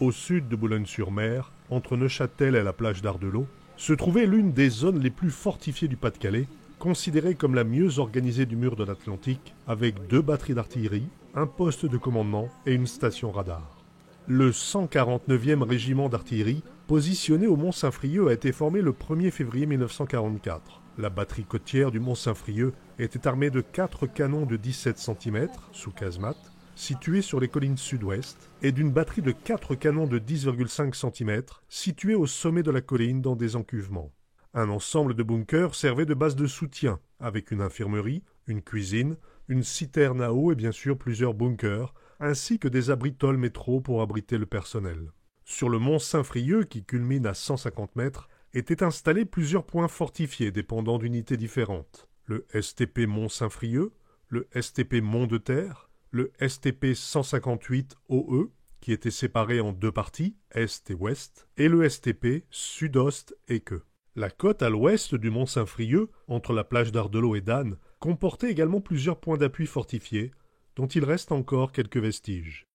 Au sud de Boulogne-sur-Mer, entre Neuchâtel et la plage d'Ardelot, se trouvait l'une des zones les plus fortifiées du Pas-de-Calais, considérée comme la mieux organisée du mur de l'Atlantique, avec 2 batteries d'artillerie, un poste de commandement et une station radar. Le 149e régiment d'artillerie, positionné au Mont-Saint-Frieux, a été formé le 1er février 1944. La batterie côtière du Mont-Saint-Frieux était armée de 4 canons de 17 cm, sous casemate, situés sur les collines sud-ouest, et d'une batterie de 4 canons de 10,5 cm, situés au sommet de la colline dans des encuvements. Un ensemble de bunkers servait de base de soutien, avec une infirmerie, une cuisine, une citerne à eau et bien sûr plusieurs bunkers, ainsi que des abris tôles métro pour abriter le personnel. Sur le mont Saint-Frieux, qui culmine à 150 mètres, étaient installés plusieurs points fortifiés dépendant d'unités différentes. Le STP Mont-Saint-Frieux, le STP Mont-de-Terre, le STP 158 OE, qui était séparé en 2 parties, Est et Ouest, et le STP Sud-Ouest et Queue. La côte à l'ouest du mont Saint-Frieux, entre la plage d'Ardelot et d'Anne, comportait également plusieurs points d'appui fortifiés, dont il reste encore quelques vestiges.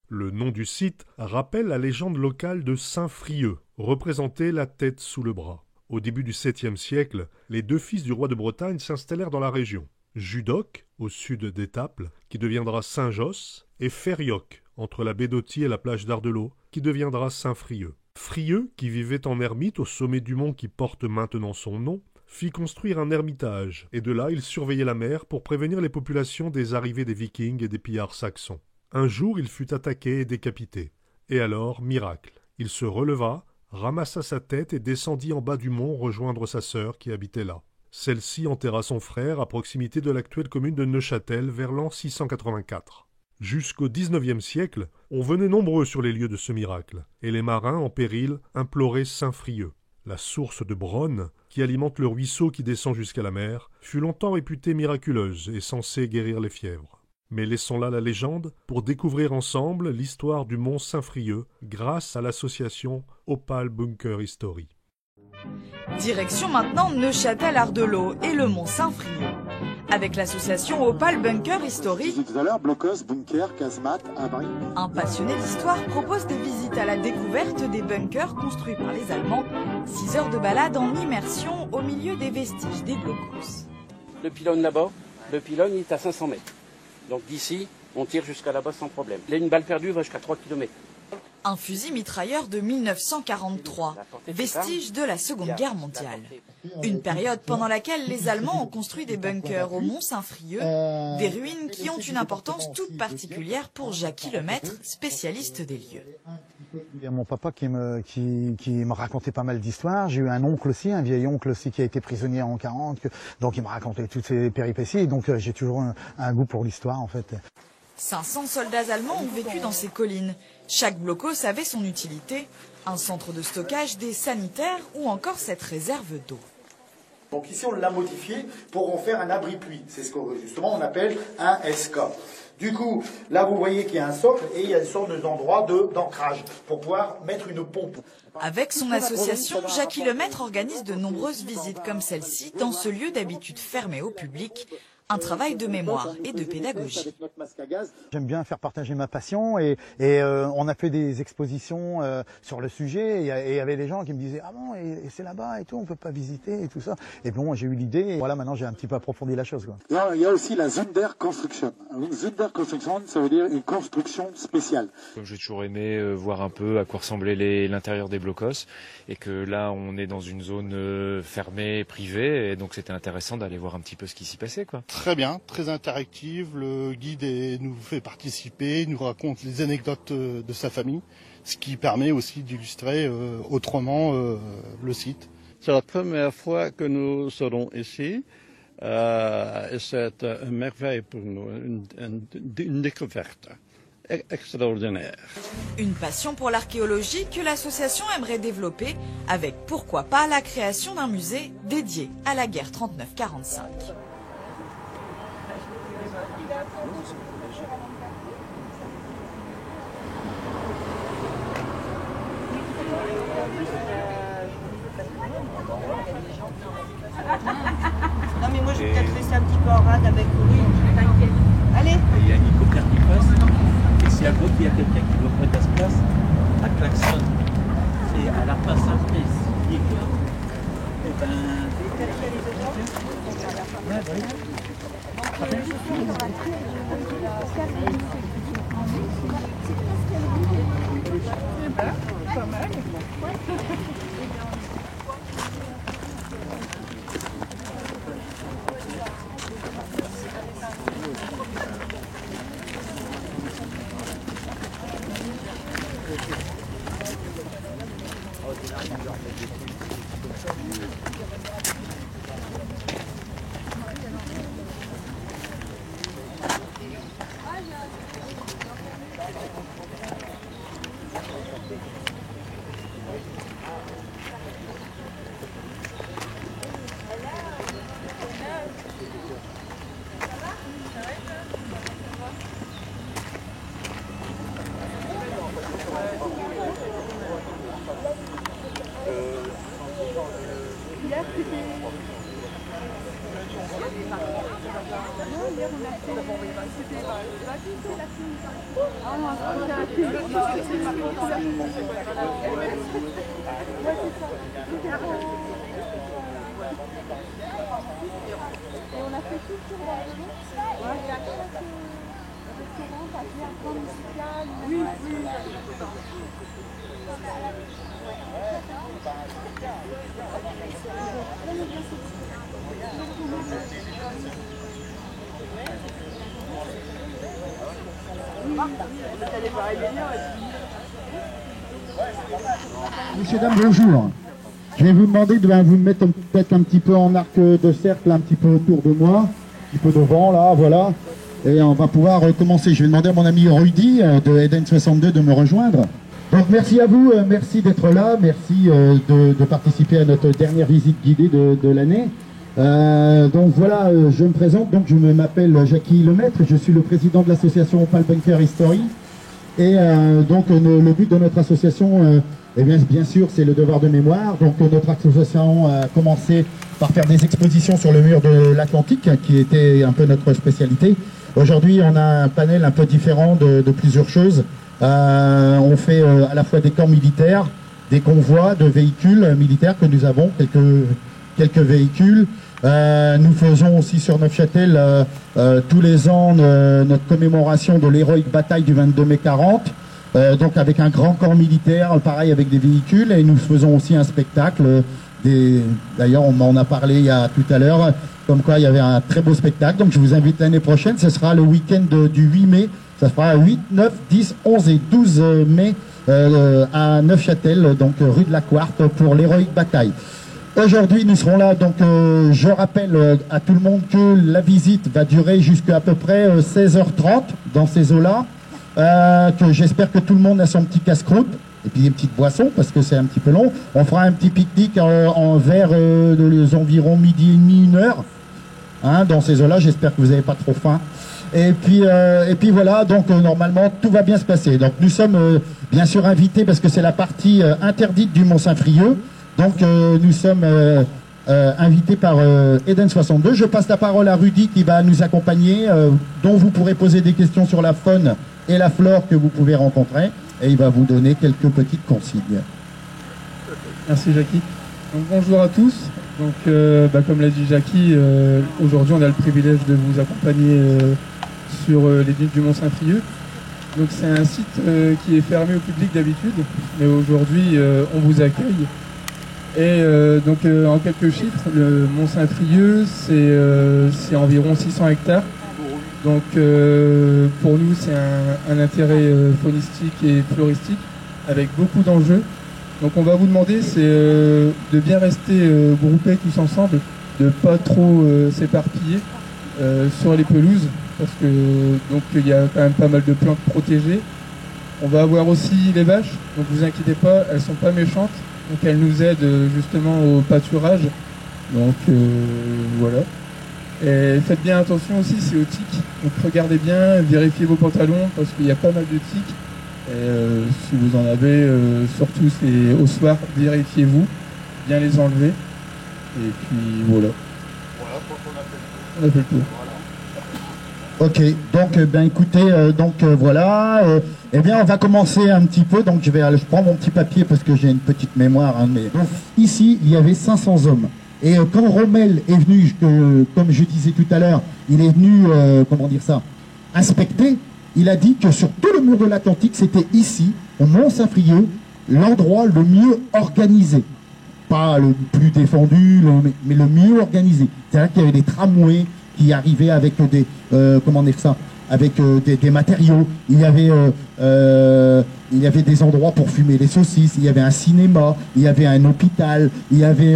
Le nom du site rappelle la légende locale de Saint-Frieux, représentait la tête sous le bras. Au début du 7e siècle, les 2 fils du roi de Bretagne s'installèrent dans la région. Judoc, au sud d'Étaples, qui deviendra Saint-Josse, et Ferrioc, entre la baie d'Authie et la plage d'Ardelot, qui deviendra Saint-Frieux. Frieux, qui vivait en ermite au sommet du mont qui porte maintenant son nom, fit construire un ermitage, et de là il surveillait la mer pour prévenir les populations des arrivées des Vikings et des pillards saxons. Un jour il fut attaqué et décapité. Et alors, miracle, il se releva, ramassa sa tête et descendit en bas du mont rejoindre sa sœur qui habitait là. Celle-ci enterra son frère à proximité de l'actuelle commune de Neuchâtel vers l'an 684. Jusqu'au XIXe siècle, on venait nombreux sur les lieux de ce miracle, et les marins en péril imploraient Saint-Frieux. La source de Bronne, qui alimente le ruisseau qui descend jusqu'à la mer, fut longtemps réputée miraculeuse et censée guérir les fièvres. Mais laissons là la légende pour découvrir ensemble l'histoire du mont Saint-Frieux grâce à l'association Opale Bunker History. Direction maintenant Neuchâtel-Ardelot et le mont Saint-Frieux. Avec l'association Opale Bunker History, tout à l'heure, blockhaus, bunker, casemate, abri. Un passionné d'histoire propose des visites à la découverte des bunkers construits par les Allemands. 6 heures de balade en immersion au milieu des vestiges des blockhaus. Le pylône là-bas, le pylône il est à 500 mètres. Donc d'ici, on tire jusqu'à là-bas sans problème. Là, une balle perdue va jusqu'à 3 km. Un fusil mitrailleur de 1943, vestige de la Seconde Guerre mondiale. Une période pendant laquelle les Allemands ont construit des bunkers au mont Saint-Frieux, des ruines qui ont une importance toute particulière pour Jacques Lemaître, spécialiste des lieux. Il y a mon papa qui me racontait pas mal d'histoires. J'ai eu un oncle aussi, un vieil oncle aussi qui a été prisonnier en 40, donc il me racontait toutes ces péripéties, donc j'ai toujours un goût pour l'histoire en fait. 500 soldats allemands ont vécu dans ces collines. Chaque blockhaus avait son utilité, un centre de stockage, des sanitaires ou encore cette réserve d'eau. Donc ici on l'a modifié pour en faire un abri pluie. C'est ce que justement on appelle un SK. Du coup, là vous voyez qu'il y a un socle et il y a une sorte d'endroit d'ancrage pour pouvoir mettre une pompe. Avec son association, Jacques Lemaître organise de nombreuses visites comme celle-ci dans ce lieu d'habitude fermé au public. Un travail de mémoire et de pédagogie. J'aime bien faire partager ma passion et on a fait des expositions sur le sujet et il y avait des gens qui me disaient « Ah bon, et c'est là-bas et tout, on peut pas visiter et tout ça ». Et bon, j'ai eu l'idée et voilà, maintenant j'ai un petit peu approfondi la chose, quoi. Là, il y a aussi la Sonderkonstruktion. Une Sonderkonstruktion, ça veut dire une construction spéciale. J'ai toujours aimé voir un peu à quoi ressemblait l'intérieur des blockhaus et que là, on est dans une zone fermée, privée et donc c'était intéressant d'aller voir un petit peu ce qui s'y passait, quoi. Très bien, très interactive. Le guide nous fait participer, nous raconte les anecdotes de sa famille, ce qui permet aussi d'illustrer autrement le site. C'est la première fois que nous serons ici. Et c'est une merveille pour nous, une découverte extraordinaire. Une passion pour l'archéologie que l'association aimerait développer avec, pourquoi pas, la création d'un musée dédié à la guerre 39-45. Non mais moi je vais peut-être rester un petit peu en rade avec vous. T'inquiète. Allez. Il y a un hélicoptère qui passe. Et si à gauche il y a quelqu'un qui doit prendre la place. Pas mal. Messieurs, dames, bonjour. Je vais vous demander de vous mettre peut-être un petit peu en arc de cercle, un petit peu autour de moi, un petit peu devant, là, voilà. Et on va pouvoir commencer. Je vais demander à mon ami Rudy de Eden 62 de me rejoindre. Donc merci à vous, merci d'être là, merci de participer à notre dernière visite guidée de l'année. Donc voilà, je me présente, donc je m'appelle Jackie Lemaître, je suis le président de l'association Opal Bunker History. Et donc le but de notre association, eh bien sûr, c'est le devoir de mémoire. Donc notre association a commencé par faire des expositions sur le mur de l'Atlantique, qui était un peu notre spécialité. Aujourd'hui, on a un panel un peu différent de plusieurs choses. On fait à la fois des camps militaires, des convois de véhicules militaires que nous avons, quelques véhicules. Nous faisons aussi sur Neufchâtel tous les ans notre commémoration de l'héroïque bataille du 22 mai 40, donc avec un grand camp militaire, pareil avec des véhicules, et nous faisons aussi un spectacle. D'ailleurs, on m'en a parlé il y a tout à l'heure, comme quoi il y avait un très beau spectacle. Donc je vous invite l'année prochaine, ce sera le week-end du 8 mai, ça sera 8, 9, 10, 11 et 12 mai à Neufchâtel, donc rue de la Quarte, pour l'héroïque bataille. Aujourd'hui, nous serons là, donc je rappelle à tout le monde que la visite va durer jusqu'à peu près 16h30 dans ces eaux-là, que j'espère que tout le monde a son petit casse-croûte, et puis des petites boissons, parce que c'est un petit peu long. On fera un petit pique-nique vers les environs midi et demi, 1h, hein, dans ces eaux-là, j'espère que vous n'avez pas trop faim. Et puis voilà, donc normalement, tout va bien se passer. Donc nous sommes bien sûr invités, parce que c'est la partie interdite du Mont-Saint-Frieux. Donc nous sommes invités par Eden 62. Je passe la parole à Rudy qui va nous accompagner, dont vous pourrez poser des questions sur la faune et la flore que vous pouvez rencontrer. Et il va vous donner quelques petites consignes. Merci Jackie. Donc, bonjour à tous. Donc comme l'a dit Jackie, aujourd'hui on a le privilège de vous accompagner sur les dunes du Mont-Saint-Frieux. Donc c'est un site qui est fermé au public d'habitude, mais aujourd'hui on vous accueille. Et donc en quelques chiffres, le Mont-Saint-Frieux c'est environ 600 hectares. Donc pour nous c'est un intérêt faunistique et floristique avec beaucoup d'enjeux. Donc on va vous demander de bien rester groupés tous ensemble, de pas trop s'éparpiller sur les pelouses, parce que donc il y a quand même pas mal de plantes protégées. On va avoir aussi les vaches, donc vous inquiétez pas, elles sont pas méchantes. Donc elle nous aide justement au pâturage. Donc voilà. Et faites bien attention aussi, c'est aux tiques. Donc regardez bien, vérifiez vos pantalons parce qu'il y a pas mal de tiques. Et si vous en avez, surtout c'est au soir, vérifiez-vous, bien les enlever. Et puis voilà. Voilà, je crois qu'on a fait le tour. Ok, donc ben écoutez, voilà, eh bien on va commencer un petit peu, donc je prends mon petit papier parce que j'ai une petite mémoire, hein, mais donc, ici il y avait 500 hommes, Et quand Rommel est venu, comme je disais tout à l'heure, il est venu, comment dire ça, inspecter, il a dit que sur tout le mur de l'Atlantique, c'était ici, au Mont-Saint-Frieux, l'endroit le mieux organisé. Pas le plus défendu, mais le mieux organisé. C'est-à-dire qu'il y avait des tramways qui arrivaient avec des, comment dire ça, avec des matériaux. Il y avait des endroits pour fumer les saucisses, il y avait un cinéma, il y avait un hôpital, il y avait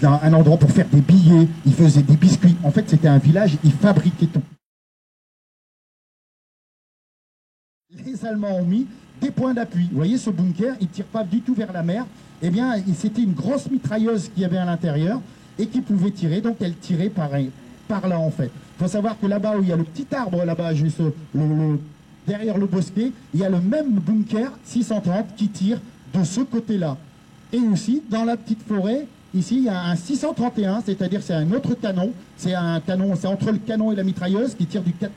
un endroit pour faire des billets, ils faisaient des biscuits. En fait, c'était un village, ils fabriquaient tout. Les Allemands ont mis des points d'appui. Vous voyez, ce bunker, il ne tire pas du tout vers la mer. Eh bien, c'était une grosse mitrailleuse qu'il y avait à l'intérieur et qui pouvait tirer. Donc, elle tirait par là, en fait. Il faut savoir que là-bas, où il y a le petit arbre, là-bas, juste derrière le bosquet, il y a le même bunker 630 qui tire de ce côté-là. Et aussi, dans la petite forêt, ici, il y a un 631, c'est-à-dire c'est un autre canon. C'est un canon, c'est entre le canon et la mitrailleuse qui tire du 4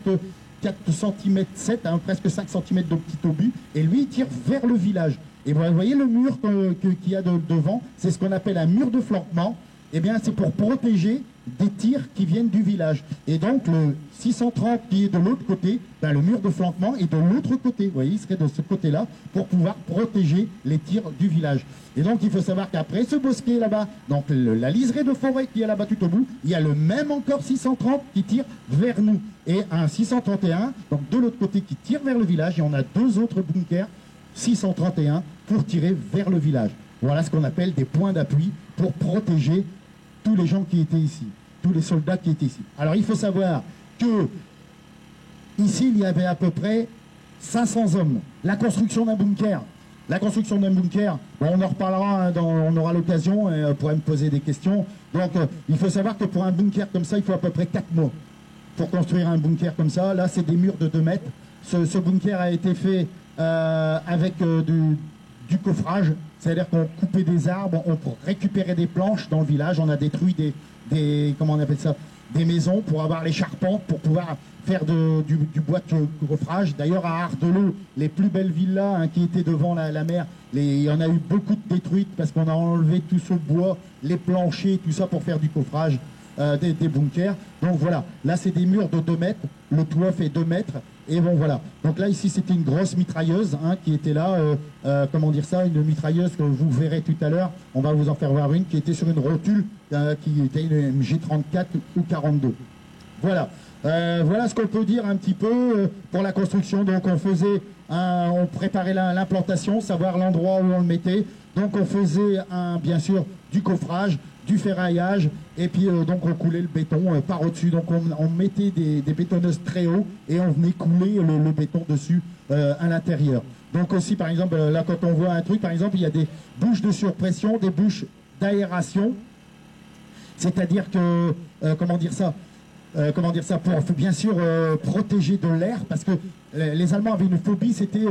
cm 7, hein, presque 5 cm de petit obus, et lui il tire vers le village. Et vous voyez le mur qu'il y a devant, c'est ce qu'on appelle un mur de flanquement. Eh bien c'est pour protéger des tirs qui viennent du village. Et donc le 630 qui est de l'autre côté, ben, le mur de flanquement est de l'autre côté. Vous voyez, il serait de ce côté-là pour pouvoir protéger les tirs du village. Et donc il faut savoir qu'après ce bosquet là-bas, donc la liserée de forêt qui est là-bas tout au bout, il y a le même encore 630 qui tire vers nous. Et un 631, donc de l'autre côté qui tire vers le village, et on a deux autres bunkers 631 pour tirer vers le village. Voilà ce qu'on appelle des points d'appui pour protéger tous les gens qui étaient ici, tous les soldats qui étaient ici. Alors il faut savoir que ici il y avait à peu près 500 hommes. La construction d'un bunker, bon, on en reparlera, hein, on aura l'occasion, et on pourrait me poser des questions. Donc il faut savoir que pour un bunker comme ça, il faut à peu près 4 mois pour construire un bunker comme ça. Là c'est des murs de 2 mètres. Ce bunker a été fait avec du coffrage, c'est-à-dire qu'on coupait des arbres, on récupérait des planches dans le village, on a détruit des comment on appelle ça, des maisons pour avoir les charpentes, pour pouvoir faire du bois de coffrage. D'ailleurs à Ardelot, les plus belles villas, hein, qui étaient devant la mer, il y en a eu beaucoup de détruites parce qu'on a enlevé tout ce bois, les planchers, tout ça pour faire du coffrage. Des bunkers. Donc voilà, là c'est des murs de 2 mètres, le toit fait 2 mètres, et bon voilà. Donc là ici c'était une grosse mitrailleuse, hein, qui était là, comment dire ça, une mitrailleuse que vous verrez tout à l'heure, on va vous en faire voir une, qui était sur une rotule, qui était une MG34 ou 42. Voilà. Voilà ce qu'on peut dire un petit peu pour la construction. Donc on préparait l'implantation, savoir l'endroit où on le mettait. Donc on faisait bien sûr du coffrage, du ferraillage, et puis donc on coulait le béton par au-dessus. Donc on mettait des bétonneuses très haut et on venait couler le béton dessus à l'intérieur. Donc aussi par exemple là quand on voit un truc, par exemple il y a des bouches de surpression, des bouches d'aération, c'est-à-dire que comment dire ça, pour bien sûr protéger de l'air, parce que les Allemands avaient une phobie, c'était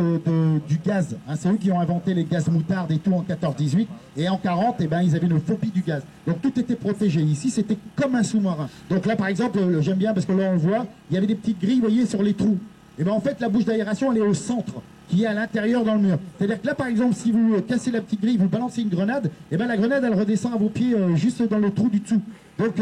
du gaz. Hein, c'est eux qui ont inventé les gaz moutardes et tout en 14-18, et en 40, eh ben, ils avaient une phobie du gaz. Donc tout était protégé. Ici, c'était comme un sous-marin. Donc là, par exemple, j'aime bien parce que là, on le voit, il y avait des petites grilles, vous voyez, sur les trous. Et ben en fait, la bouche d'aération, elle est au centre, qui est à l'intérieur dans le mur. C'est-à-dire que là, par exemple, si vous cassez la petite grille, vous balancez une grenade, et ben la grenade, elle redescend à vos pieds juste dans le trou du dessous. Donc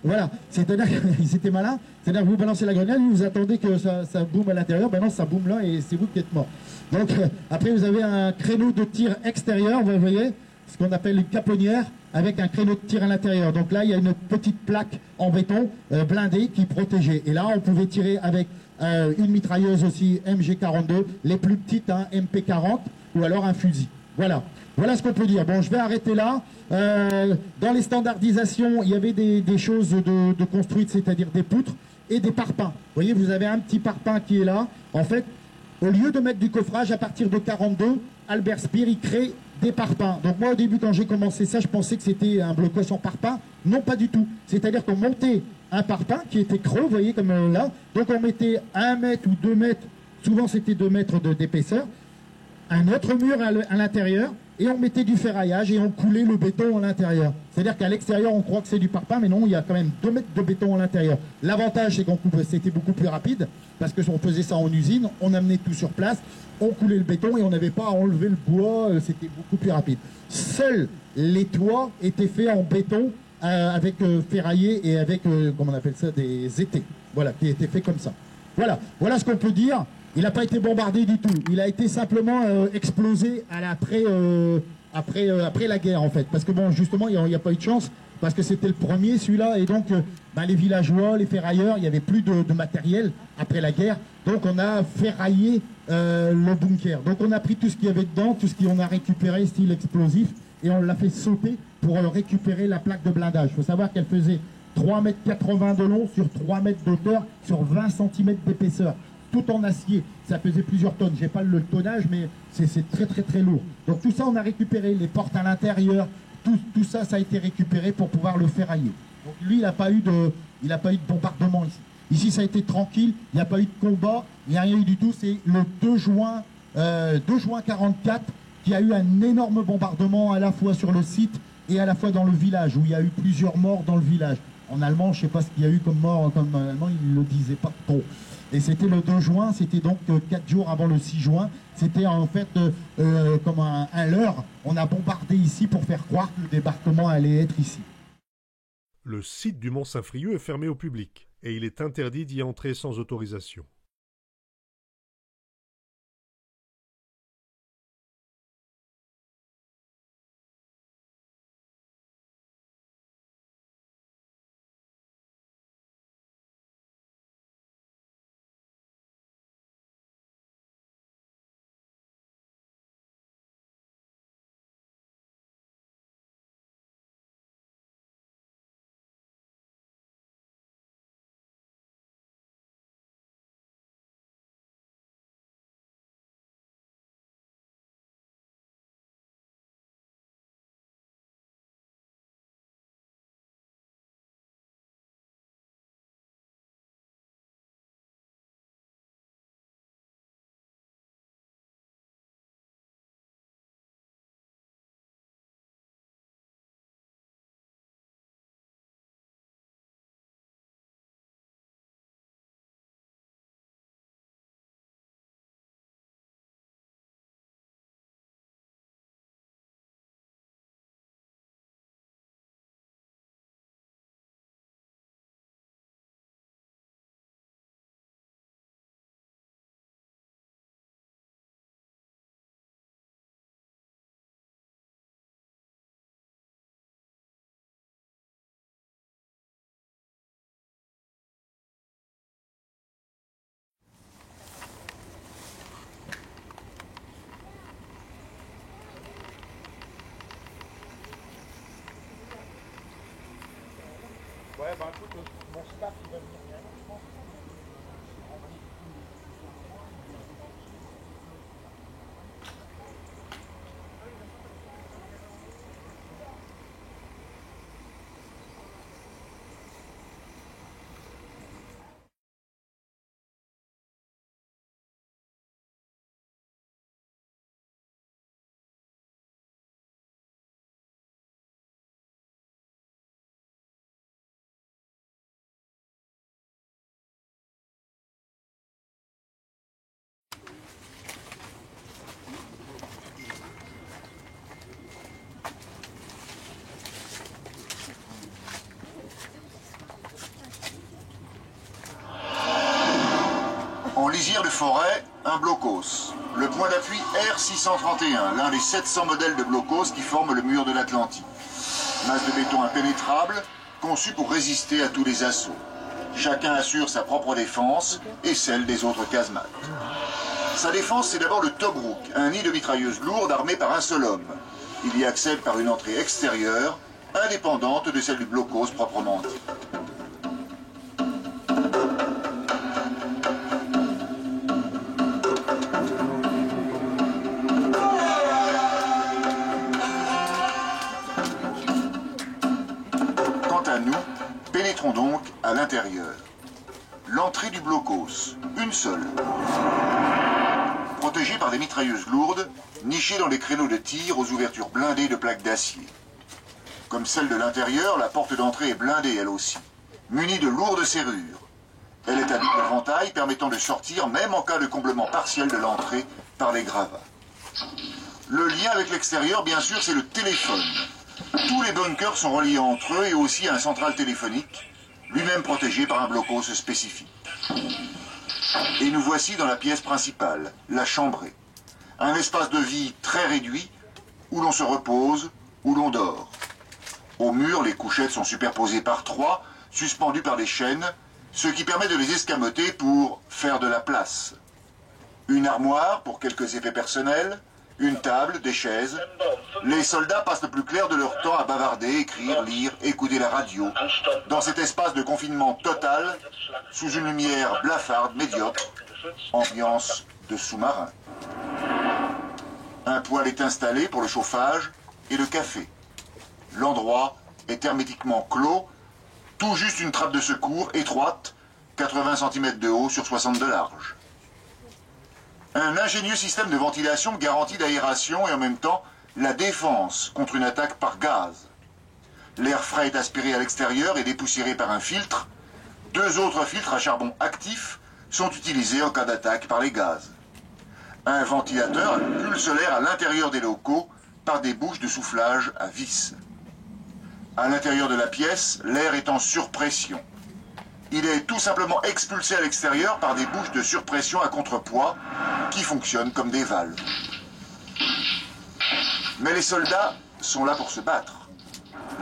voilà, c'est-à-dire qu'ils étaient malins, c'est-à-dire que vous balancez la grenade, vous attendez que ça boum à l'intérieur, ben non, ça boum là et c'est vous qui êtes mort. Donc après vous avez un créneau de tir extérieur, vous voyez, ce qu'on appelle une caponnière, avec un créneau de tir à l'intérieur. Donc là il y a une petite plaque en béton blindée qui protégeait. Et là on pouvait tirer avec une mitrailleuse aussi MG42, les plus petites, hein, MP40, ou alors un fusil. Voilà. Voilà ce qu'on peut dire. Bon, je vais arrêter là. Dans les standardisations, il y avait des choses de construites, c'est-à-dire des poutres et des parpaings. Vous voyez, vous avez un petit parpaing qui est là. En fait, au lieu de mettre du coffrage, à partir de 42, Albert Speer, il crée des parpaings. Donc moi, au début, quand j'ai commencé ça, je pensais que c'était un blocos en parpaing. Non, pas du tout. C'est-à-dire qu'on montait un parpaing qui était creux, vous voyez, comme là. Donc on mettait 1 mètre ou 2 mètres, souvent c'était 2 mètres d'épaisseur, un autre mur à l'intérieur, et on mettait du ferraillage et on coulait le béton à l'intérieur. C'est-à-dire qu'à l'extérieur, on croit que c'est du parpaing, mais non, il y a quand même 2 mètres de béton à l'intérieur. L'avantage, c'est qu'on c'était beaucoup plus rapide, parce que si on faisait ça en usine, on amenait tout sur place, on coulait le béton et on n'avait pas à enlever le bois, c'était beaucoup plus rapide. Seuls les toits étaient faits en béton avec ferraillé et avec, comment on appelle ça, des étais. Voilà, qui a été fait comme ça. Voilà, voilà ce qu'on peut dire. Il n'a pas été bombardé du tout. Il a été simplement explosé après la guerre, en fait. Parce que bon, justement, il n'y a pas eu de chance, parce que c'était le premier, celui-là, et donc les villageois, les ferrailleurs, il n'y avait plus de matériel après la guerre. Donc on a ferraillé le bunker. Donc on a pris tout ce qu'il y avait dedans, tout ce qu'on a récupéré, style explosif, et on l'a fait sauter pour récupérer la plaque de blindage. Il faut savoir qu'elle faisait 3,80 m de long sur 3 mètres d'auteur, sur 20 cm d'épaisseur. Tout en acier, ça pesait plusieurs tonnes. J'ai pas le tonnage, mais c'est très très très lourd. Donc tout ça, on a récupéré, les portes à l'intérieur, tout ça, ça a été récupéré pour pouvoir le ferrailler. Donc lui, il n'a pas eu de bombardement ici. Ici, ça a été tranquille, il n'y a pas eu de combat, il n'y a rien eu du tout. C'est le 2 juin 44 qu'il y a eu un énorme bombardement à la fois sur le site et à la fois dans le village, où il y a eu plusieurs morts dans le village. En allemand, je ne sais pas ce qu'il y a eu comme mort, comme en allemand, il ne le disait pas trop. Et c'était le 2 juin, c'était donc 4 jours avant le 6 juin. C'était en fait comme un leurre. On a bombardé ici pour faire croire que le débarquement allait être ici. Le site du Mont-Saint-Frieux est fermé au public et il est interdit d'y entrer sans autorisation. Ouais, bah écoute, mon staff il va venir bien, je pense. En lisière de forêt, un blocos. Le point d'appui R631, l'un des 700 modèles de blocos qui forment le mur de l'Atlantique. Masse de béton impénétrable, conçue pour résister à tous les assauts. Chacun assure sa propre défense et celle des autres casemates. Sa défense, c'est d'abord le Tobruk, un nid de mitrailleuses lourdes armé par un seul homme. Il y accède par une entrée extérieure, indépendante de celle du blocos proprement dit. Pénétrons donc à l'intérieur. L'entrée du blocos, une seule. Protégée par des mitrailleuses lourdes, nichée dans les créneaux de tir aux ouvertures blindées de plaques d'acier. Comme celle de l'intérieur, la porte d'entrée est blindée elle aussi, munie de lourdes serrures. Elle est à double éventail permettant de sortir même en cas de comblement partiel de l'entrée par les gravats. Le lien avec l'extérieur, bien sûr, c'est le téléphone. Tous les bunkers sont reliés entre eux et aussi à un central téléphonique, lui-même protégé par un blocos spécifique. Et nous voici dans la pièce principale, la chambrée. Un espace de vie très réduit, où l'on se repose, où l'on dort. Au mur, les couchettes sont superposées par 3, suspendues par des chaînes, ce qui permet de les escamoter pour faire de la place. Une armoire pour quelques effets personnels, une table, des chaises. Les soldats passent le plus clair de leur temps à bavarder, écrire, lire, écouter la radio, dans cet espace de confinement total, sous une lumière blafarde, médiocre, ambiance de sous-marin. Un poêle est installé pour le chauffage et le café. L'endroit est hermétiquement clos, tout juste une trappe de secours étroite, 80 cm de haut sur 60 de large. Un ingénieux système de ventilation garantit l'aération et en même temps la défense contre une attaque par gaz. L'air frais est aspiré à l'extérieur et dépoussiéré par un filtre. 2 autres filtres à charbon actif sont utilisés en cas d'attaque par les gaz. Un ventilateur pulse l'air à l'intérieur des locaux par des bouches de soufflage à vis. À l'intérieur de la pièce, l'air est en surpression. Il est tout simplement expulsé à l'extérieur par des bouches de surpression à contrepoids qui fonctionnent comme des valves. Mais les soldats sont là pour se battre.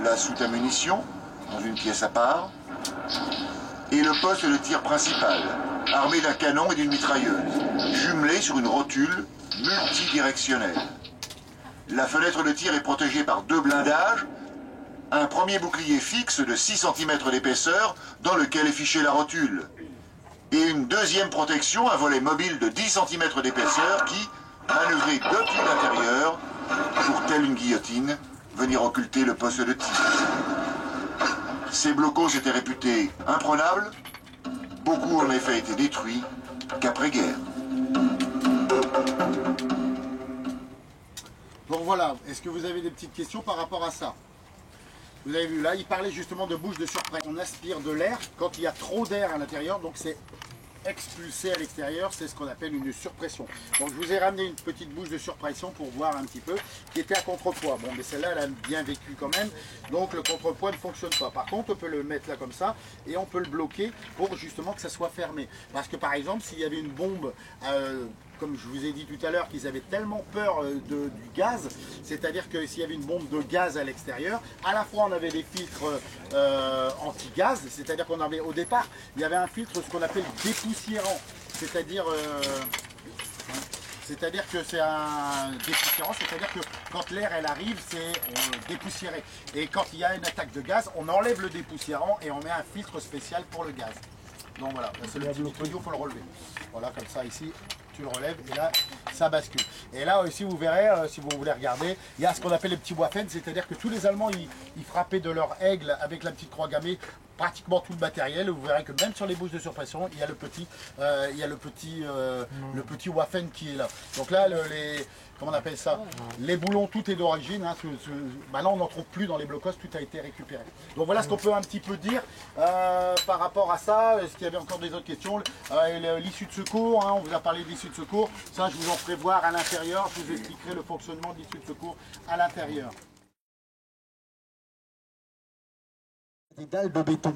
La soute à munitions, dans une pièce à part, et le poste de tir principal, armé d'un canon et d'une mitrailleuse, jumelé sur une rotule multidirectionnelle. La fenêtre de tir est protégée par 2 blindages, un premier bouclier fixe de 6 cm d'épaisseur dans lequel est fichée la rotule, et une deuxième protection, un volet mobile de 10 cm d'épaisseur qui, manœuvré depuis l'intérieur, pour telle une guillotine, venir occulter le poste de tir. Ces blocos étaient réputés imprenables, beaucoup en effet étaient détruits qu'après-guerre. Donc voilà, est-ce que vous avez des petites questions par rapport à ça? Vous avez vu là, il parlait justement de bouche de surpression. On aspire de l'air quand il y a trop d'air à l'intérieur, donc c'est expulsé à l'extérieur, c'est ce qu'on appelle une surpression. Donc je vous ai ramené une petite bouche de surpression pour voir un petit peu, qui était à contrepoids. Bon, mais celle-là, elle a bien vécu quand même, donc le contrepoids ne fonctionne pas. Par contre, on peut le mettre là comme ça, et on peut le bloquer pour justement que ça soit fermé. Parce que par exemple, s'il y avait une bombe, comme je vous ai dit tout à l'heure, qu'ils avaient tellement peur du gaz, c'est-à-dire que s'il y avait une bombe de gaz à l'extérieur, à la fois on avait des filtres anti-gaz, c'est-à-dire qu'on avait au départ, il y avait un filtre, ce qu'on appelle dépoussiérant, c'est-à-dire que c'est un dépoussiérant, c'est-à-dire que quand l'air elle arrive, c'est dépoussiéré. Et quand il y a une attaque de gaz, on enlève le dépoussiérant et on met un filtre spécial pour le gaz. Donc voilà, c'est le petit tuyau, il faut le relever. Voilà, comme ça ici, tu le relèves et là, ça bascule. Et là aussi, vous verrez, si vous voulez regarder, il y a ce qu'on appelle les petits Waffen, c'est-à-dire que tous les Allemands, ils frappaient de leur aigle avec la petite croix gammée pratiquement tout le matériel. Vous verrez que même sur les bouches de surpression, il y a le petit Waffen qui est là. Donc là, comment on appelle ça, les boulons, tout est d'origine. Hein, maintenant, on n'en trouve plus dans les blocos, tout a été récupéré. Donc voilà ce qu'on peut un petit peu dire par rapport à ça. Est-ce qu'il y avait encore des autres questions? L'issue de secours, hein, on vous a parlé de l'issue de secours. Ça, je vous en ferai voir à l'intérieur. Je vous expliquerai le fonctionnement de l'issue de secours à l'intérieur. Des dalles de béton.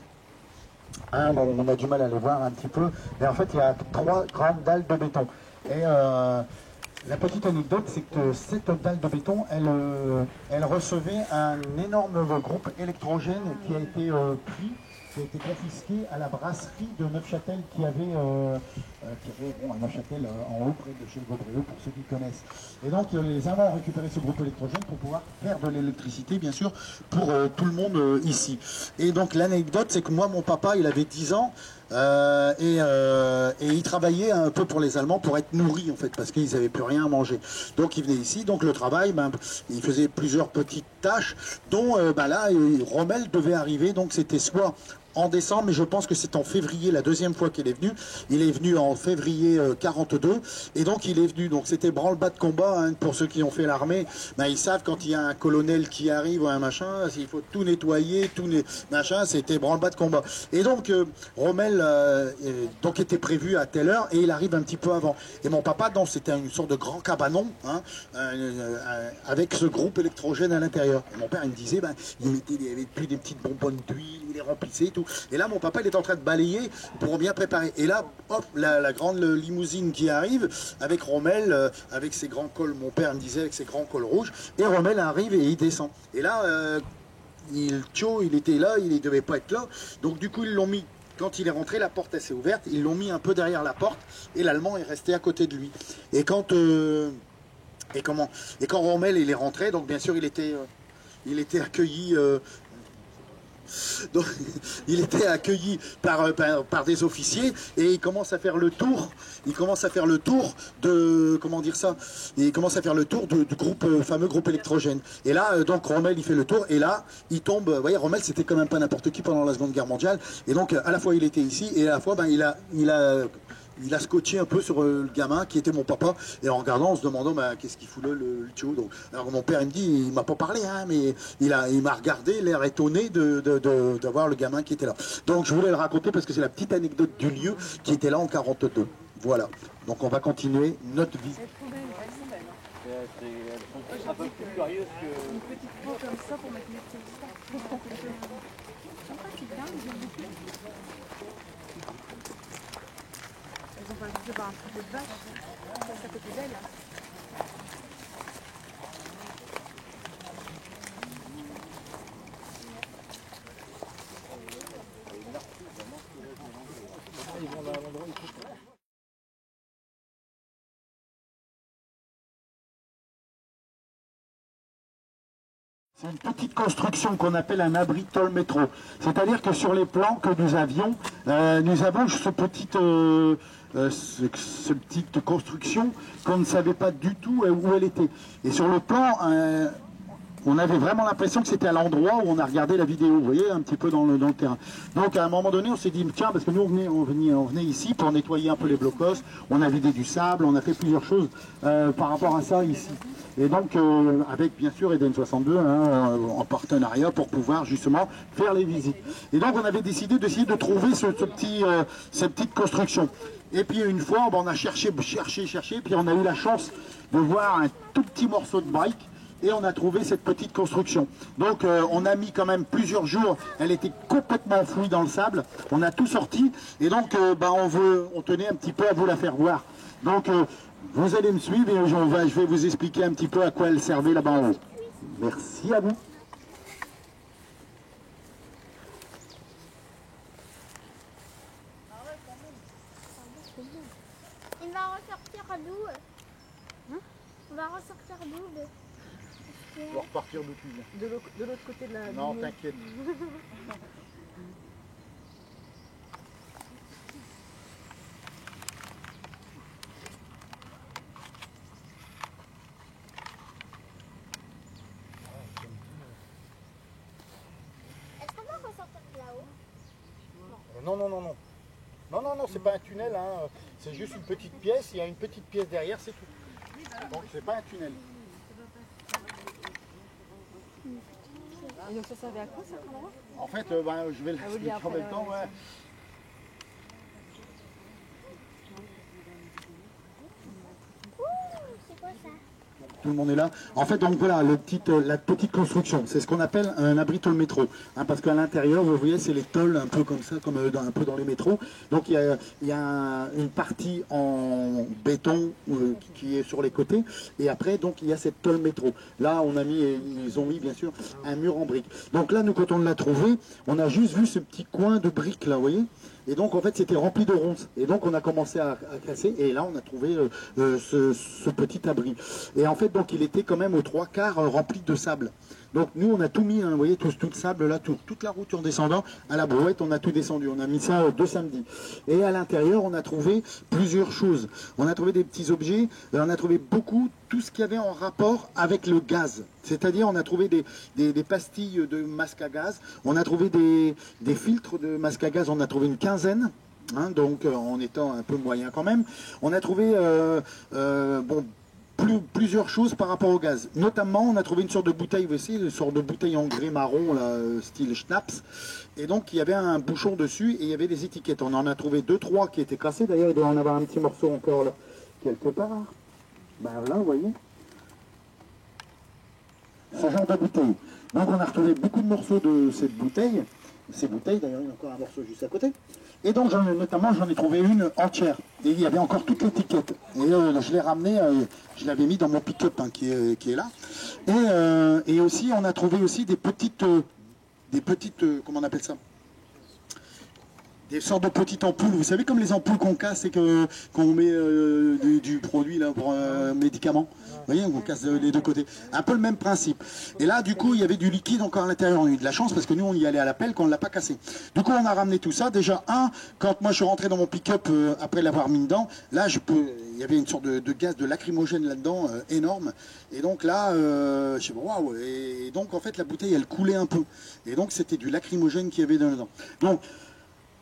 Hein, on a du mal à les voir un petit peu. Mais en fait, il y a 3 grandes dalles de béton. Et la petite anecdote, c'est que cette dalle de béton, elle recevait un énorme groupe électrogène qui a été pris, qui a été confisqué à la brasserie de Neufchâtel qui avait à Neufchâtel en haut, près de chez Gaudréau, pour ceux qui connaissent. Et donc les Allemands ont récupéré ce groupe électrogène pour pouvoir faire de l'électricité, bien sûr, pour tout le monde ici. Et donc l'anecdote, c'est que moi, mon papa, il avait 10 ans, et il travaillait un peu pour les Allemands pour être nourri en fait, parce qu'ils n'avaient plus rien à manger. Donc il venait ici, donc le travail, il faisait plusieurs petites tâches, dont là, Rommel devait arriver, donc c'était soit en décembre, mais je pense que c'est en février, la deuxième fois qu'il est venu. Il est venu en février 42, et donc il est venu, donc c'était branle-bas de combat, hein, pour ceux qui ont fait l'armée, ben, ils savent quand il y a un colonel qui arrive ou un machin, il faut tout nettoyer, machin, c'était branle-bas de combat. Et donc Rommel donc était prévu à telle heure, et il arrive un petit peu avant. Et mon papa, donc c'était une sorte de grand cabanon, hein, avec ce groupe électrogène à l'intérieur. Et mon père, il me disait, ben, il y avait plus des petites bonbonnes d'huile, il les remplissait et tout. Et là, mon papa, il est en train de balayer pour bien préparer. Et là, hop, la grande limousine qui arrive, avec Rommel, avec ses grands cols, mon père me disait, avec ses grands cols rouges, et Rommel arrive et il descend. Et là, Thio, il était là, il ne devait pas être là, donc du coup, ils l'ont mis. Quand il est rentré, la porte s'est ouverte, ils l'ont mis un peu derrière la porte, et l'Allemand est resté à côté de lui. Et quand Rommel il est rentré, donc bien sûr il était accueilli. Donc, il était accueilli par des officiers, et il commence à faire le tour. De, comment dire ça, il commence à faire le tour du fameux groupe électrogène. Et là, donc Rommel, il fait le tour, et là, il tombe. Vous voyez, Rommel, c'était quand même pas n'importe qui pendant la Seconde Guerre mondiale. Et donc, à la fois, il était ici, et à la fois, ben, il a scotché un peu sur le gamin qui était mon papa, et en regardant, en se demandant bah, qu'est-ce qu'il fout là, le Thio. Donc, alors mon père il me dit, il m'a pas parlé, hein, mais il m'a regardé, l'air étonné d'avoir le gamin qui était là. Donc je voulais le raconter parce que c'est la petite anecdote du lieu qui était là en 42. Voilà. Donc on va continuer notre vie. C'est un peu plus curieux que... Une petite croix comme ça pour mettre mes petits. Elles ont pas juste par un truc de vache, ça à côté d'elle. C'est une petite construction qu'on appelle un abri tôle métro. C'est-à-dire que sur les plans que nous avons cette petite construction qu'on ne savait pas du tout où elle était. Et sur le plan, on avait vraiment l'impression que c'était à l'endroit où on a regardé la vidéo, vous voyez, un petit peu dans le terrain. Donc à un moment donné, on s'est dit, tiens, parce que nous on venait ici pour nettoyer un peu les blocos, on a vidé du sable, on a fait plusieurs choses par rapport à ça ici. Et donc, avec bien sûr Eden 62, hein, en partenariat pour pouvoir justement faire les visites. Et donc, on avait décidé d'essayer de trouver cette petite construction. Et puis, une fois, on a cherché, puis on a eu la chance de voir un tout petit morceau de brique, et on a trouvé cette petite construction. Donc, on a mis quand même plusieurs jours, elle était complètement enfouie dans le sable, on a tout sorti, et donc, on tenait un petit peu à vous la faire voir. Donc, vous allez me suivre et je vais vous expliquer un petit peu à quoi elle servait là-bas en haut. Merci à vous. Il va ressortir d'où? On va ressortir d'où? On va repartir d'où tu viens. De l'autre côté de la... Non, t'inquiète. Non, c'est pas un tunnel, hein. C'est juste une petite pièce, il y a une petite pièce derrière, c'est tout. Donc c'est pas un tunnel. Et donc ça servait à quoi ça? En fait, je vais l'expliquer en même temps. Ouais. C'est quoi ça? Tout le monde est là. En fait, donc voilà, la petite construction, c'est ce qu'on appelle un abri tôle métro. Hein, parce qu'à l'intérieur, vous voyez, c'est les tôles un peu comme ça, comme un peu dans les métros. Donc il y a une partie en béton qui est sur les côtés. Et après, donc il y a cette tôle métro. Là, ils ont mis bien sûr un mur en briques. Donc là, nous, quand on l'a trouvé, on a juste vu ce petit coin de briques là, vous voyez. Et donc en fait c'était rempli de ronces. Et donc on a commencé à casser, et là on a trouvé ce petit abri. Et en fait donc il était quand même aux 3/4 rempli de sable. Donc nous, on a tout mis, hein, vous voyez, tout le sable là, toute la route en descendant, à la brouette, on a tout descendu. On a mis ça 2 samedis. Et à l'intérieur, on a trouvé plusieurs choses. On a trouvé des petits objets, on a trouvé tout ce qu'il y avait en rapport avec le gaz. C'est-à-dire, on a trouvé des pastilles de masque à gaz, on a trouvé des filtres de masque à gaz, on a trouvé une quinzaine. Hein, donc en étant un peu moyen quand même, on a trouvé plusieurs choses par rapport au gaz. Notamment, on a trouvé une sorte de bouteille, vous voyez, une sorte de bouteille en grès marron, là, style schnapps. Et donc, il y avait un bouchon dessus et il y avait des étiquettes. On en a trouvé 2-3 qui étaient cassées. D'ailleurs, il doit en avoir un petit morceau encore là, quelque part. Ben là, vous voyez. Ce genre de bouteille. Donc, on a retrouvé beaucoup de morceaux de cette bouteille. Ces bouteilles, d'ailleurs, il y a encore un morceau juste à côté. Et donc, notamment, j'en ai trouvé une entière. Et il y avait encore toute l'étiquette. Et je l'ai ramené, je l'avais mis dans mon pick-up hein, qui est là. Et aussi, on a trouvé aussi des petites, comment on appelle ça? Des sortes de petites ampoules, vous savez, comme les ampoules qu'on casse et qu'on met du produit là pour médicaments. Vous voyez, on casse les deux côtés. Un peu le même principe. Et là, du coup, il y avait du liquide encore à l'intérieur. On a eu de la chance parce que nous, on y allait à la pelle qu'on ne l'a pas cassé. Du coup, on a ramené tout ça. Déjà, quand moi je suis rentré dans mon pick-up après l'avoir mis dedans, là, il y avait une sorte de gaz de lacrymogène là-dedans, énorme. Et donc là, je sais pas, waouh. Et donc, en fait, la bouteille, elle coulait un peu. Et donc, c'était du lacrymogène qu'il y avait dedans. Donc,